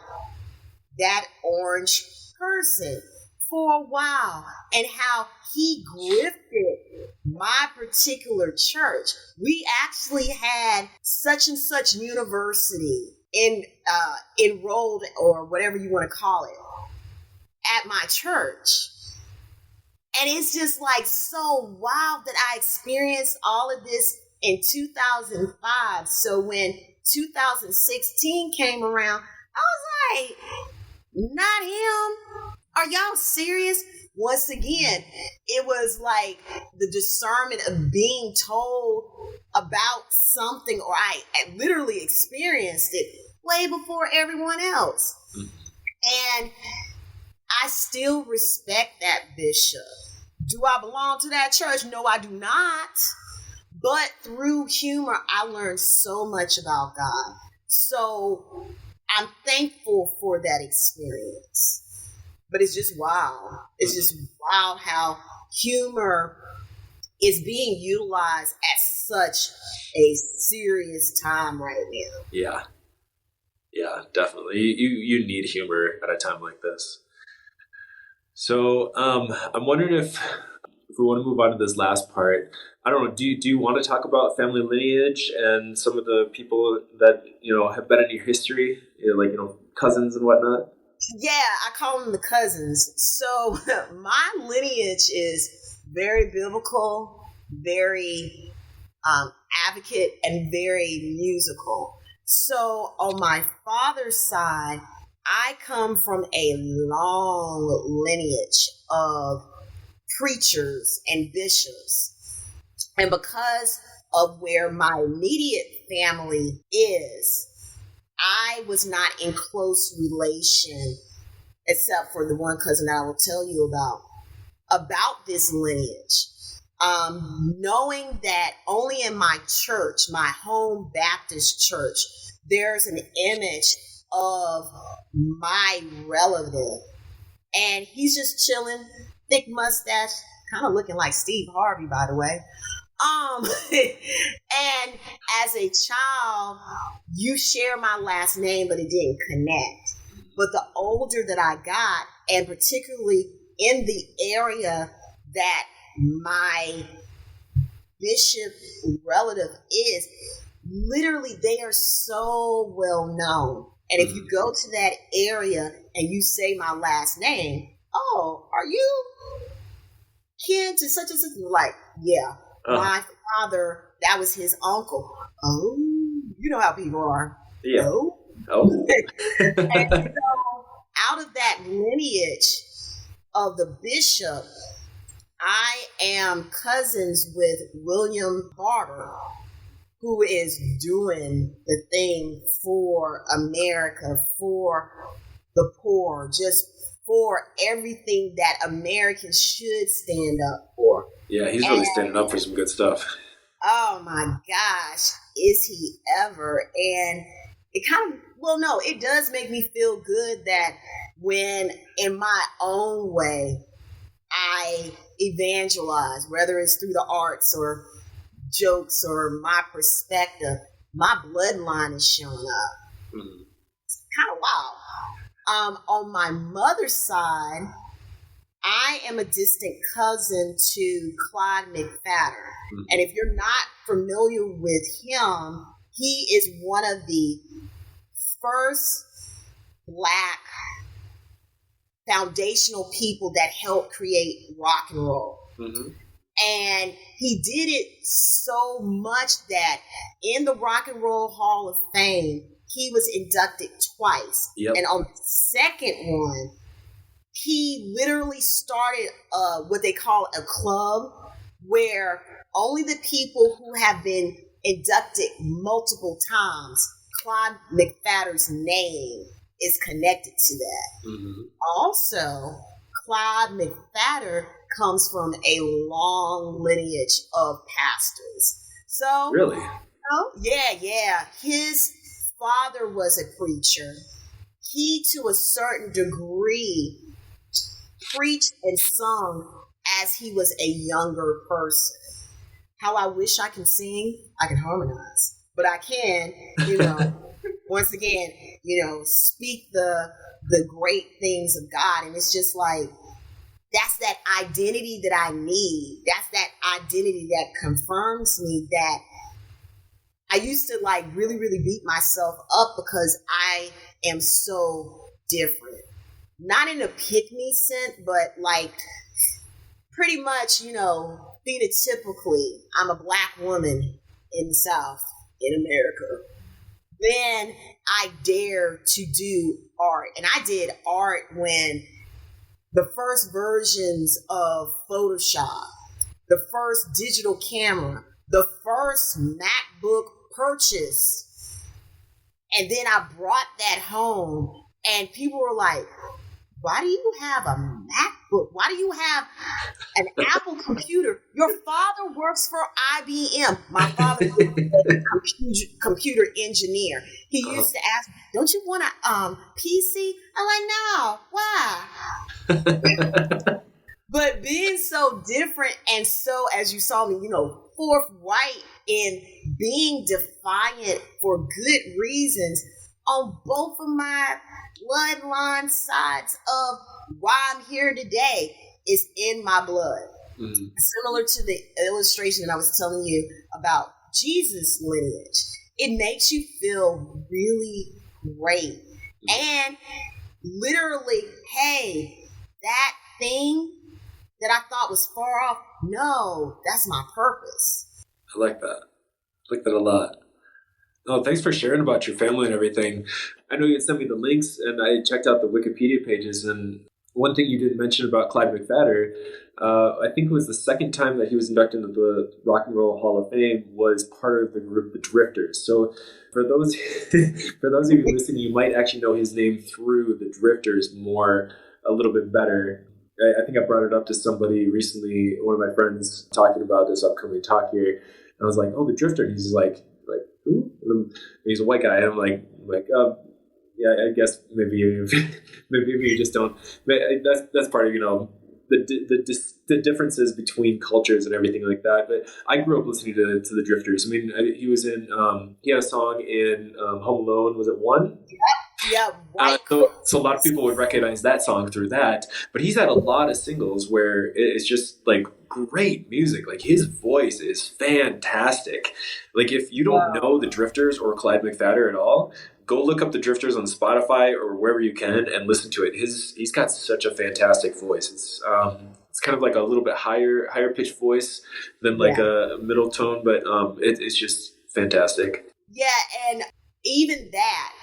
that orange person for a while and how he grifted my particular church. We actually had such and such university enrolled or whatever you want to call it at my church. And it's just like so wild that I experienced all of this in 2005. So when 2016 came around, I was like, not him. Are y'all serious? Once again, it was like the discernment of being told about something, or I literally experienced it way before everyone else. And I still respect that bishop. Do I belong to that church? No, I do not. But through humor, I learned so much about God. So I'm thankful for that experience. But it's just wild. It's just wild how humor is being utilized at such a serious time right now. Yeah, definitely. You need humor at a time like this. So I'm wondering if we want to move on to this last part. I don't know. Do you want to talk about family lineage and some of the people that have been in your history, like cousins and whatnot? Yeah, I call them the cousins. So my lineage is very biblical, very advocate, and very musical. So on my father's side, I come from a long lineage of preachers and bishops. And because of where my immediate family is, I was not in close relation, except for the one cousin that I will tell you about this lineage. Knowing that only in my church, my home Baptist church, there's an image of my relative, and he's just chilling, thick mustache, kind of looking like Steve Harvey, by the way. And as a child, you share my last name, but it didn't connect. But the older that I got, and particularly in the area that my bishop relative is, literally they are so well known. And if you go to that area and you say my last name, oh, are you kin to such and such? Like, yeah. My father, that was his uncle. Oh, you know how people are. Yeah. Oh. And so out of that lineage of the bishop, I am cousins with William Barter, who is doing the thing for America, for the poor, just for everything that Americans should stand up for. Yeah, he's really standing up for some good stuff. Oh my gosh, is he ever? And it kind of, well, no, it does make me feel good that when in my own way I evangelize, whether it's through the arts or jokes or my perspective, my bloodline is showing up. Mm-hmm. It's kind of wild. On my mother's side, I am a distant cousin to Clyde McFadden. Mm-hmm. And if you're not familiar with him, he is one of the first Black foundational people that helped create rock and roll. Mm-hmm. And he did it so much that in the Rock and Roll Hall of Fame, he was inducted twice. Yep. And on the second one, he literally started what they call a club, where only the people who have been inducted multiple times, Clyde McFadden's name is connected to that. Mm-hmm. Also, Clyde McFadden comes from a long lineage of pastors. So, really? Yeah. His father was a preacher. He, to a certain degree, preached and sung as he was a younger person. How I wish I can sing, I can harmonize, but I can, once again, speak the great things of God. And it's just like, that's that identity that I need. That's that identity that confirms me that I used to like really, really beat myself up because I am so different. Not in a pick-me sense, but like pretty much, phenotypically, I'm a Black woman in the South, in America. Then I dare to do art. And I did art when the first versions of Photoshop, the first digital camera, the first MacBook purchase. And then I brought that home and people were like, why do you have a MacBook? Why do you have an Apple computer? Your father works for IBM. My father was a computer engineer. He used to ask, don't you want a PC? I'm like, no, why? But being so different and so, as you saw me, fourth white and being defiant for good reasons on both of my bloodline sides of why I'm here today is in my blood. Mm-hmm. Similar to the illustration that I was telling you about Jesus' lineage. It makes you feel really great. Mm-hmm. And literally, hey, that thing that I thought was far off, no, that's my purpose. I like that. I like that a lot. Oh, thanks for sharing about your family and everything. I know you had sent me the links, and I checked out the Wikipedia pages. And one thing you did mention about Clyde McFadden, I think it was the second time that he was inducted into the Rock and Roll Hall of Fame, was part of the group The Drifters. So for those of you listening, you might actually know his name through The Drifters a little bit better. I think I brought it up to somebody recently, one of my friends talking about this upcoming talk here. And I was like, oh, The Drifter. And he's like, who? He's a white guy. And I'm like, yeah, I guess maybe you just don't. That's part of, the differences between cultures and everything like that. But I grew up listening to the Drifters. I mean, he was in he had a song in Home Alone. Was it one? Yeah. So a lot of people would recognize that song through that. But he's had a lot of singles where it's just like great music. Like his voice is fantastic. Like if you don't know the Drifters or Clyde McPhatter at all, go look up the Drifters on Spotify or wherever you can and listen to it. He's got such a fantastic voice. It's kind of like a little bit higher pitched voice than like a middle tone, but it's just fantastic. Yeah, and even that,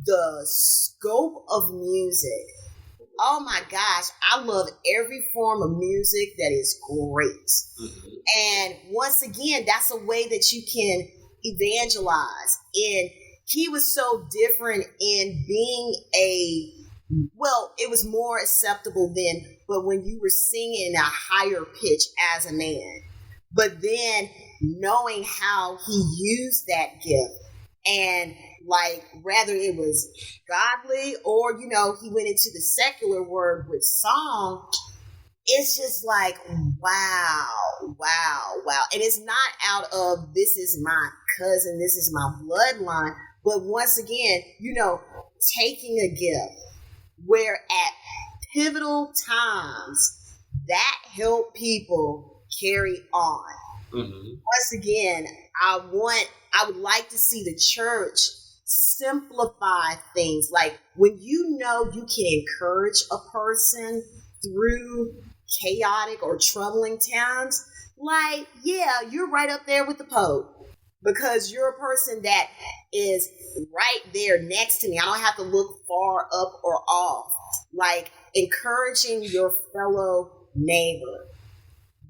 the scope of music. Oh my gosh, I love every form of music that is great. Mm-hmm. And once again, that's a way that you can evangelize. And he was so different in being it was more acceptable then, but when you were singing a higher pitch as a man, but then knowing how he used that gift and like whether it was godly or, he went into the secular word with song, it's just like, wow. And it's not out of this is my cousin, this is my bloodline, but once again, taking a gift where at pivotal times that help people carry on. Mm-hmm. Once again, I would like to see the church simplify things. Like when you can encourage a person through chaotic or troubling times, like, yeah, you're right up there with the Pope because you're a person that is right there next to me. I don't have to look far up or off. Like encouraging your fellow neighbor.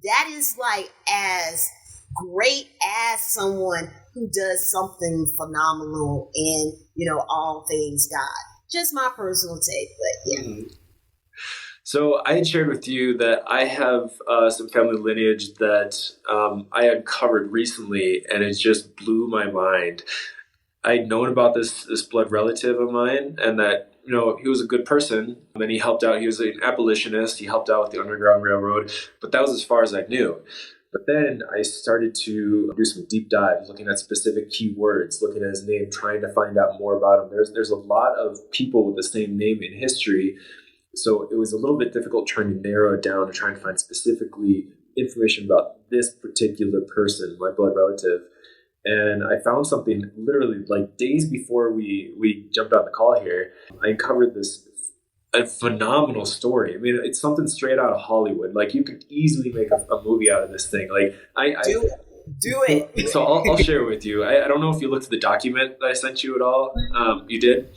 That is like as great as someone who does something phenomenal in, all things God. Just my personal take, but yeah. Mm-hmm. So I had shared with you that I have some family lineage that I uncovered recently, and it just blew my mind. I'd known about this blood relative of mine, and that he was a good person, and he helped out. He was an abolitionist. He helped out with the Underground Railroad, but that was as far as I knew. But then I started to do some deep dives, looking at specific keywords, looking at his name, trying to find out more about him. There's a lot of people with the same name in history. So it was a little bit difficult trying to narrow it down and trying to find specifically information about this particular person, my blood relative. And I found something literally like days before we jumped on the call here. I uncovered a phenomenal story. I mean, it's something straight out of Hollywood. Like you could easily make a movie out of this thing. Like do it. So I'll share it with you. I don't know if you looked at the document that I sent you at all. You did?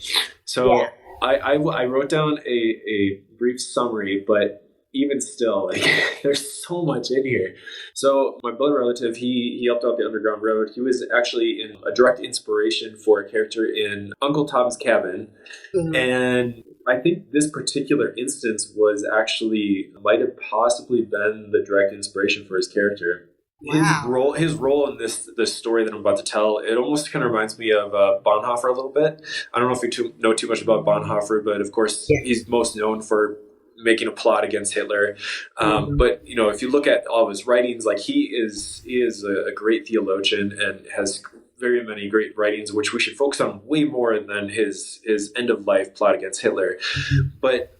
So yeah. I wrote down a brief summary, but even still, like there's so much in here. So my blood relative, he helped out the Underground Road. He was actually in a direct inspiration for a character in Uncle Tom's Cabin. Mm-hmm. And I think this particular instance might have possibly been the direct inspiration for his character. Wow. His role in this story that I'm about to tell, it almost kind of reminds me of Bonhoeffer a little bit. I don't know if you know too much about Bonhoeffer, but of course he's most known for making a plot against Hitler. But if you look at all of his writings, like he is a great theologian and has very many great writings, which we should focus on way more than his end of life plot against Hitler. But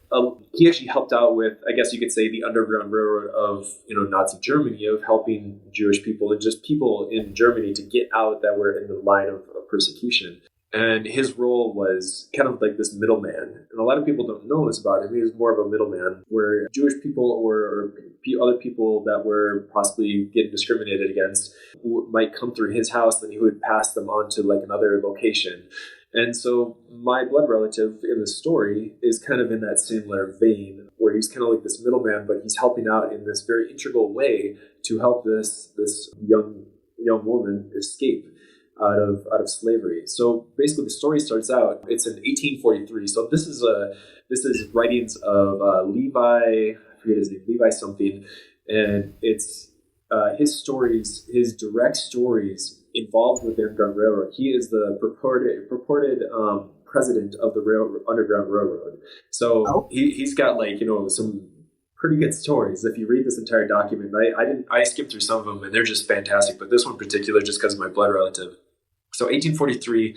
he actually helped out with, I guess you could say, the Underground Railroad of Nazi Germany, of helping Jewish people and just people in Germany to get out that were in the line of persecution. And his role was kind of like this middleman. And a lot of people don't know this about him. He was more of a middleman where Jewish people or other people that were possibly getting discriminated against might come through his house, then he would pass them on to like another location. And so my blood relative in the story is kind of in that similar vein where he's kind of like this middleman, but he's helping out in this very integral way to help this young woman escape out of slavery. So basically the story starts out, it's in 1843. So this is writings of Levi, I forget his name, Levi something, and it's his stories, his direct stories involved with the Underground Railroad. He is the purported president of the Underground Railroad. So he's got like, some pretty good stories. If you read this entire document, I skimmed through some of them and they're just fantastic, but this one in particular, just because of my blood relative. So 1843,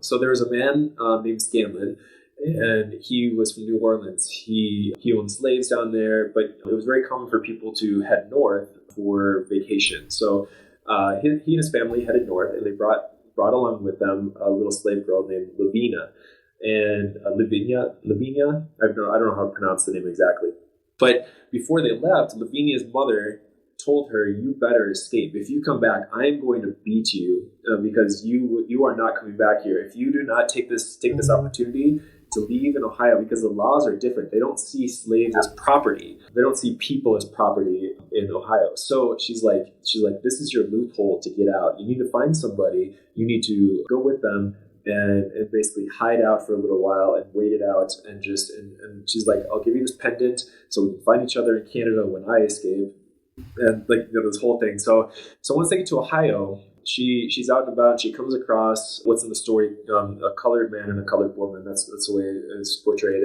so there was a man named Scanlon, and he was from New Orleans. He owned slaves down there, but it was very common for people to head north for vacation. So he and his family headed north, and they brought along with them a little slave girl named Lavinia. And Lavinia, I don't know how to pronounce the name exactly. But before they left, Lavinia's mother told her, "You better escape. If you come back, I'm going to beat you because you are not coming back here. If you do not take this opportunity to leave in Ohio, because the laws are different. They don't see slaves as property. They don't see people as property in Ohio." So she's like, "This is your loophole to get out. You need to find somebody. You need to go with them and basically hide out for a little while and wait it out. And she's like, I'll give you this pendant so we can find each other in Canada when I escape." And this whole thing. So once they get to Ohio, she's out and about. And she comes across what's in the story: a colored man and a colored woman. That's the way it's portrayed.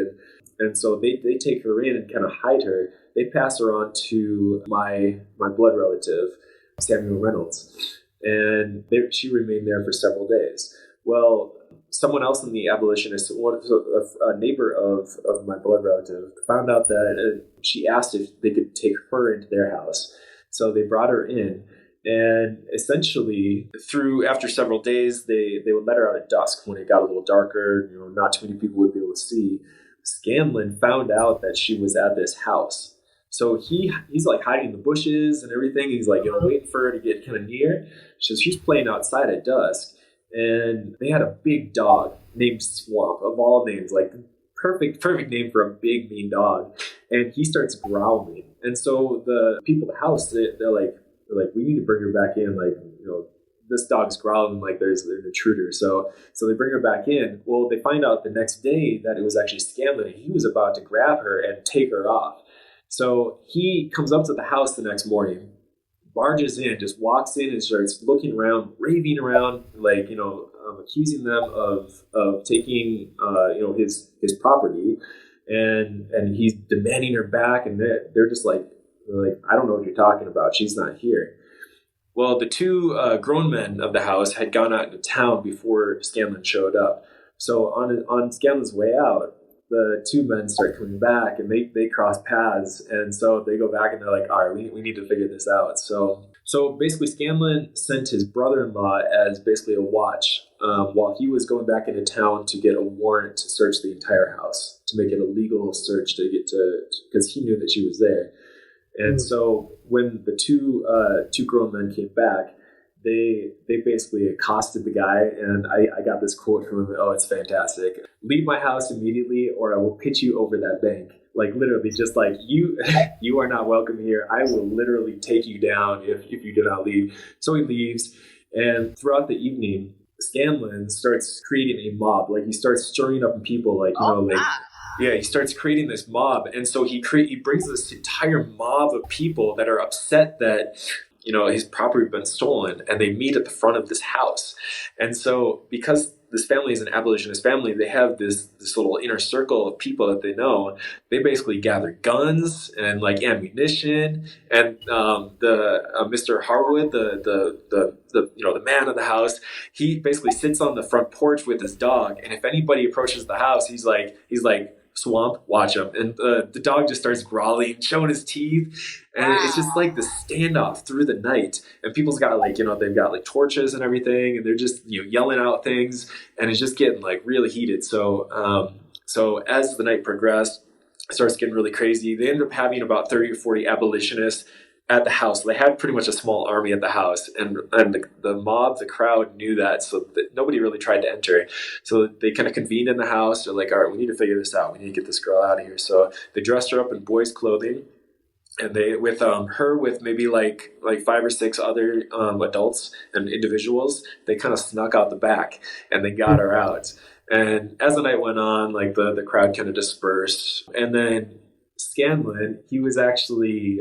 And so they take her in and kind of hide her. They pass her on to my blood relative, Samuel Reynolds, and she remained there for several days. Well, someone else in the abolitionist, a neighbor of my blood relative, found out that she asked if they could take her into their house. So they brought her in, and essentially after several days, they would let her out at dusk when it got a little darker, not too many people would be able to see. Scanlon found out that she was at this house. So he's like hiding in the bushes and everything. He's like, waiting for her to get kind of near. So she's playing outside at dusk. And they had a big dog named Swamp, of all names, like perfect name for a big, mean dog. And he starts growling. And so the people in the house, they're like, we need to bring her back in. Like, this dog's growling like there's an intruder. So they bring her back in. Well, they find out the next day that it was actually Scanlon. He was about to grab her and take her off. So he comes up to the house the next morning, barges in, just walks in and starts looking around, raving around, like, accusing them of taking, his property, and he's demanding her back, and they're just like, I don't know what you're talking about. She's not here. Well, the two grown men of the house had gone out into town before Scanlon showed up. So on Scanlon's way out, the two men start coming back, and they cross paths, and so they go back and they're like, all right, we need to figure this out. So basically Scanlon sent his brother-in-law as basically a watch while he was going back into town to get a warrant to search the entire house, to make it a legal search to get to, because he knew that she was there. And so when the two grown men came back, they basically accosted the guy, and I got this quote from him. Oh, it's fantastic. "Leave my house immediately, or I will pitch you over that bank." Like, literally, just like, you are not welcome here. I will literally take you down if you do not leave. So he leaves, and throughout the evening, Scanlon starts creating a mob. Like, he starts stirring up people, he starts creating this mob. And so he brings this entire mob of people that are upset that his property had been stolen, and they meet at the front of this house. And so because this family is an abolitionist family, they have this little inner circle of people that they know. They basically gather guns and like ammunition, and Mr. Harwood, the man of the house, he basically sits on the front porch with his dog, and if anybody approaches the house, he's like, "Swamp, watch him." And the dog just starts growling, showing his teeth. And it's just like the standoff through the night. And people's got they've got like torches and everything. And they're just, yelling out things. And it's just getting like really heated. So as the night progressed, it starts getting really crazy. They ended up having about 30 or 40 abolitionists at the house. They had pretty much a small army at the house, and the mob, the crowd knew that, so that nobody really tried to enter. So they kind of convened in the house. They're like, all right, we need to figure this out. We need to get this girl out of here. So they dressed her up in boys' clothing, and they with maybe like 5 or 6 other adults and individuals. They kind of snuck out the back, and they got her out. And as the night went on, like the crowd kind of dispersed, and then Scanlon, he was actually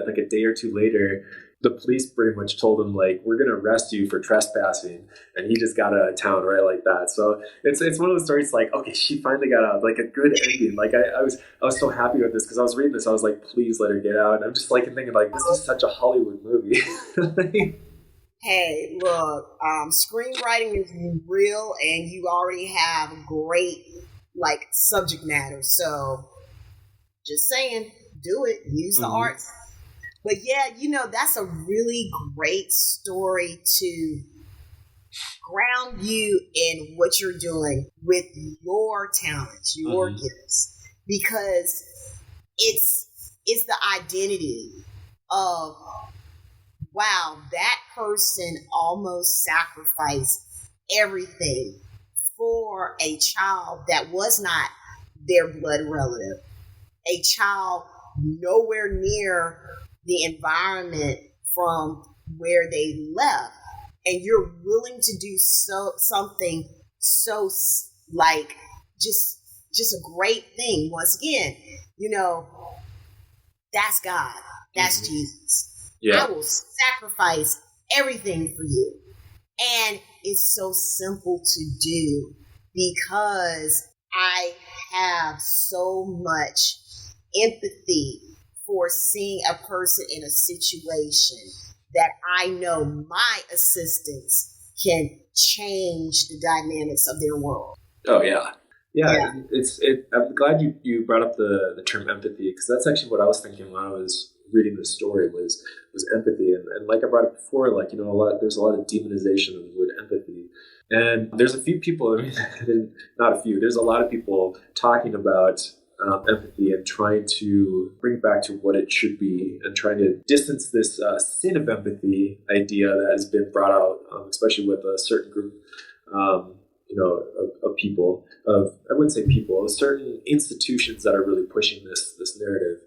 like a day or two later, the police pretty much told him, like, we're going to arrest you for trespassing. And he just got out of town right like that. So it's one of those stories like, okay, she finally got out, like a good ending. Like I was so happy with this because I was reading this. I was like, please let her get out. And I'm just like thinking like, this is such a Hollywood movie. Hey, look, screenwriting is real and you already have great like subject matter. So just saying, do it, use the arts. But yeah, that's a really great story to ground you in what you're doing with your talents, your gifts, because it's the identity of, wow, that person almost sacrificed everything for a child that was not their blood relative, a child nowhere near the environment from where they left, and you're willing to do something so like just a great thing. Once again, that's God, that's Jesus. Yeah. I will sacrifice everything for you, and it's so simple to do because I have so much empathy for seeing a person in a situation that I know my assistance can change the dynamics of their world. Oh yeah. Yeah. I'm glad you brought up the term empathy, because that's actually what I was thinking when I was reading this story was empathy. And like I brought up before, like, there's a lot of demonization of the word empathy. And there's a few people, not a few, there's a lot of people talking about empathy and trying to bring back to what it should be and trying to distance this sin of empathy idea that has been brought out, especially with a certain group, of people, I wouldn't say people, certain institutions that are really pushing this narrative.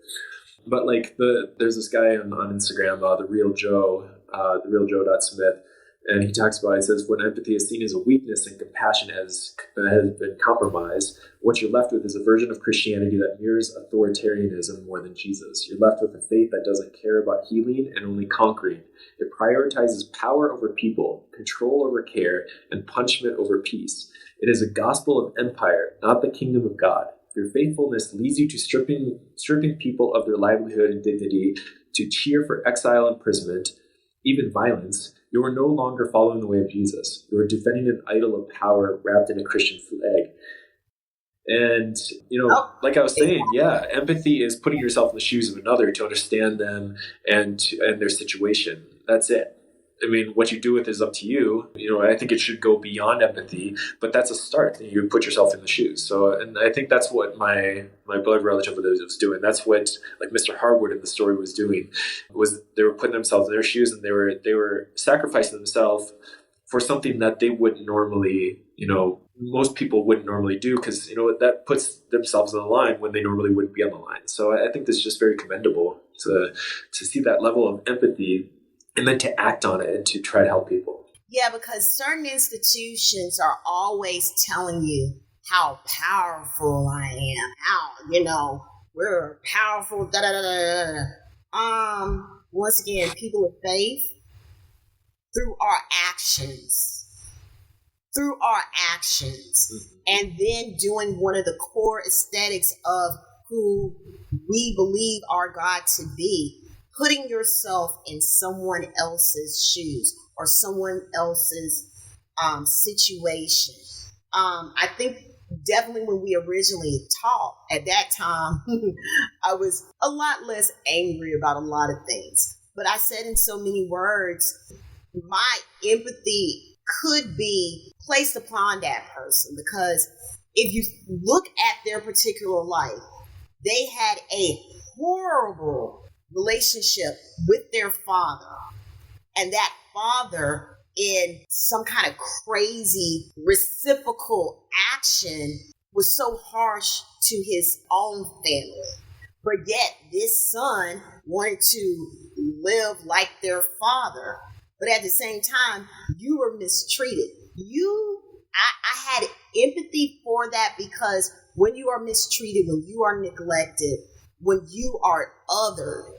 But like there's this guy on Instagram, the real Joe.Smith, and he talks about, he says, when empathy is seen as a weakness and compassion has been compromised, what you're left with is a version of Christianity that mirrors authoritarianism more than Jesus. You're left with a faith that doesn't care about healing and only conquering. It prioritizes power over people, control over care, and punishment over peace. It is a gospel of empire, not the kingdom of God. If your faithfulness leads you to stripping people of their livelihood and dignity, to cheer for exile, imprisonment, even violence, you are no longer following the way of Jesus. You are defending an idol of power wrapped in a Christian flag. And, like I was saying, yeah, empathy is putting yourself in the shoes of another to understand them and their situation. That's it. I mean, what you do with it is up to you. I think it should go beyond empathy, but that's a start. You put yourself in the shoes. So, and I think that's what my blood relative was doing. That's what like Mr. Harwood in the story was doing. Was they were putting themselves in their shoes and they were sacrificing themselves for something that they wouldn't normally, most people wouldn't normally do, because that puts themselves on the line when they normally wouldn't be on the line. So I think this is just very commendable to see that level of empathy and then to act on it and to try to help people. Yeah, because certain institutions are always telling you how powerful I am, how, we're powerful, once again, people of faith, through our actions, and then doing one of the core aesthetics of who we believe our God to be, putting yourself in someone else's shoes or someone else's situation. I think definitely when we originally talked at that time, I was a lot less angry about a lot of things. But I said in so many words, my empathy could be placed upon that person, because if you look at their particular life, they had a horrible relationship with their father, and that father, in some kind of crazy reciprocal action, was so harsh to his own family. But yet this son wanted to live like their father, but at the same time, you were mistreated. I had empathy for that, because when you are mistreated, when you are neglected, when you are othered,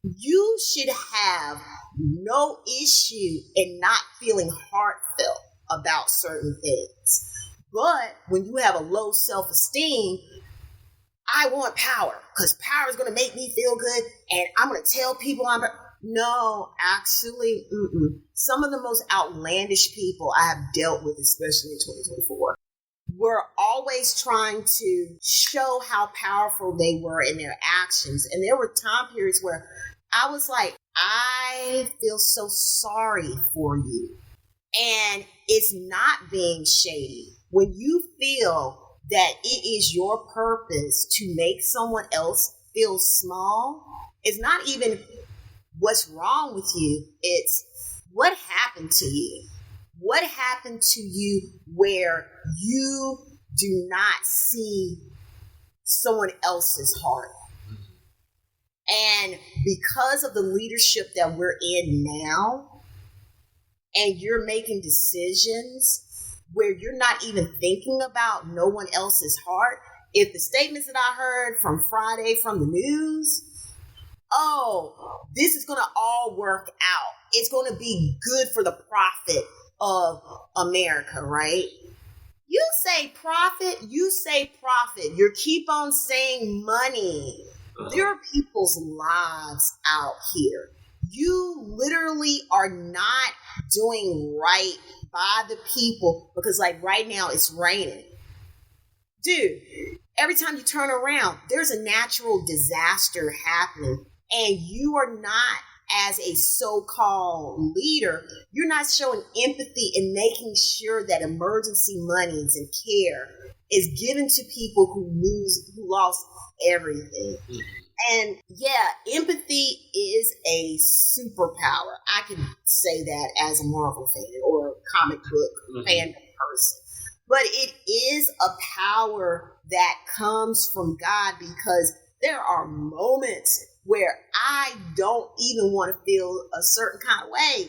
you should have no issue in not feeling heartfelt about certain things. But when you have a low self-esteem, I want power because power is going to make me feel good and I'm going to tell people I'm... No, actually, some of the most outlandish people I have dealt with, especially in 2024, were always trying to show how powerful they were in their actions. And there were time periods where I was like, I feel so sorry for you. And it's not being shady. When you feel that it is your purpose to make someone else feel small, it's not even what's wrong with you. It's what happened to you. What happened to you where you do not see someone else's heart? And because of the leadership that we're in now, and you're making decisions where you're not even thinking about no one else's heart, if the statements that I heard from Friday from the news, oh, this is going to all work out. It's going to be good for the profit of America, right? You say profit. You keep on saying money. There are people's lives out here. You literally are not doing right by the people because, like, right now it's raining. Dude, every time you turn around, there's a natural disaster happening. And you are not, as a so-called leader, you're not showing empathy and making sure that emergency monies and care is given to people who lost everything. And yeah, empathy is a superpower. I can say that as a Marvel fan or a comic book fandom person. But it is a power that comes from God because there are moments where I don't even want to feel a certain kind of way.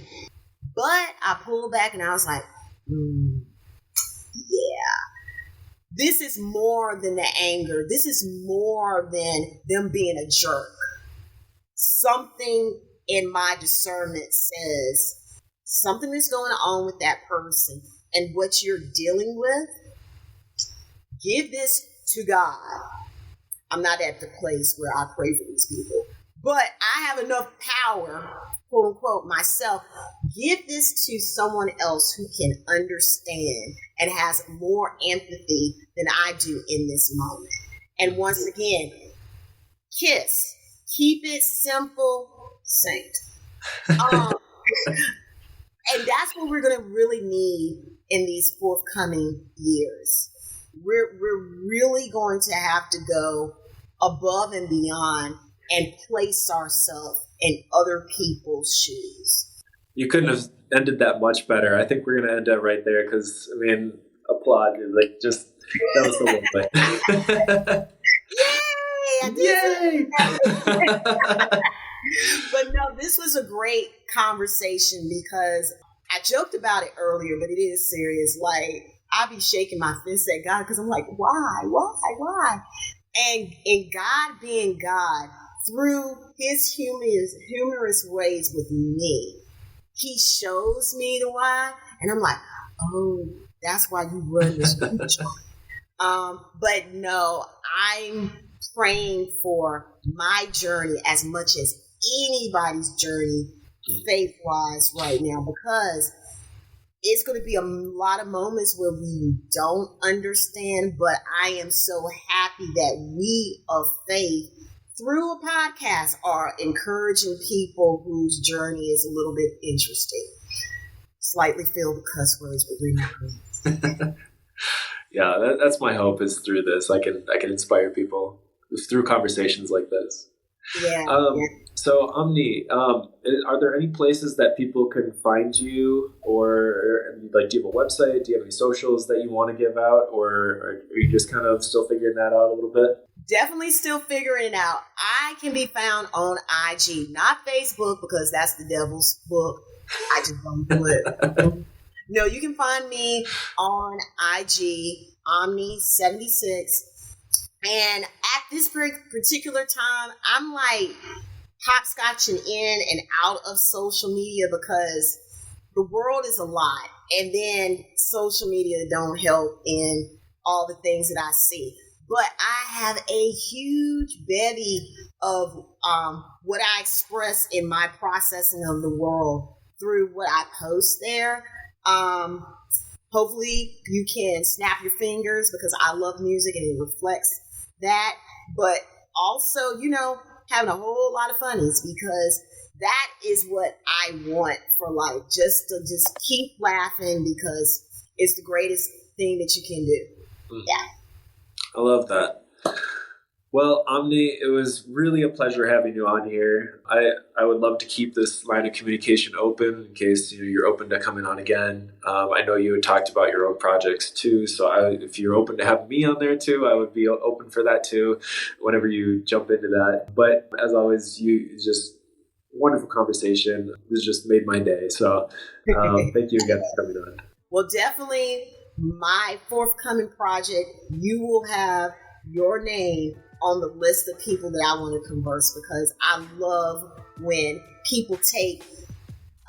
But I pulled back and I was like, yeah, this is more than the anger. This is more than them being a jerk. Something in my discernment says something is going on with that person and what you're dealing with. Give this to God. I'm not at the place where I pray for these people, but I have enough power, quote unquote, myself. Give this to someone else who can understand and has more empathy than I do in this moment. And once again, KISS. Keep it simple, saint. And that's what we're going to really need in these forthcoming years. We're really going to have to go above and beyond and place ourselves in other people's shoes. You couldn't have ended that much better. I think we're going to end it right there because, I mean, applaud. Like, just, that was the one. Yay! But no, this was a great conversation because I joked about it earlier, but it is serious. Like, I be shaking my fist at God because I'm like, why? And God being God, through his humorous ways with me, he shows me the why. And I'm like, oh, that's why you run this future. But no, I'm praying for my journey as much as anybody's journey faith-wise right now, because it's going to be a lot of moments where we don't understand, but I am so happy that we of faith through a podcast are encouraging people whose journey is a little bit interesting. Slightly filled with cuss words, but we're not going. Yeah, that's my hope is through this. I can inspire people through conversations like this. Yeah. So, Omni, are there any places that people can find you, or like, do you have a website? Do you have any socials that you want to give out, or are you just kind of still figuring that out a little bit? Definitely still figuring it out. I can be found on IG, not Facebook, because that's the devil's book. I just don't do it. No, you can find me on IG, Omni76. And at this particular time, I'm like hopscotching in and out of social media because the world is a lot. And then social media don't help in all the things that I see. But I have a huge bevy of what I express in my processing of the world through what I post there. Hopefully you can snap your fingers because I love music and it reflects that. But also, having a whole lot of funnies because that is what I want for life. Just to keep laughing because it's the greatest thing that you can do. Yeah. I love that. Well, Omni, it was really a pleasure having you on here. I would love to keep this line of communication open in case you're open to coming on again. I know you had talked about your own projects too, so if you're open to have me on there too, I would be open for that too whenever you jump into that. But as always, it's just wonderful conversation. This just made my day. So thank you again for coming on. Well, definitely my forthcoming project, you will have your name on the list of people that I want to converse because I love when people take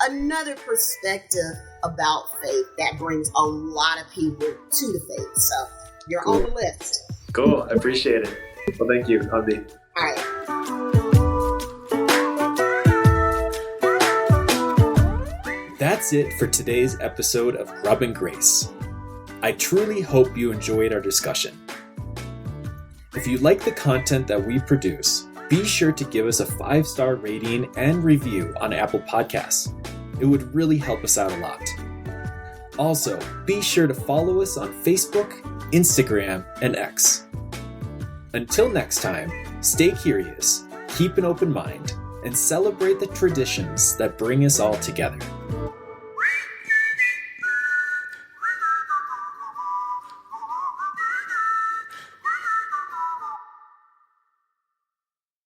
another perspective about faith that brings a lot of people to the faith. So you're cool. On the list. Cool. I appreciate it. Well, thank you, Omni. All right. That's it for today's episode of Grub and Grace. I truly hope you enjoyed our discussion. If you like the content that we produce, be sure to give us a 5-star rating and review on Apple Podcasts. It would really help us out a lot. Also, be sure to follow us on Facebook, Instagram, and X. Until next time, stay curious, keep an open mind, and celebrate the traditions that bring us all together.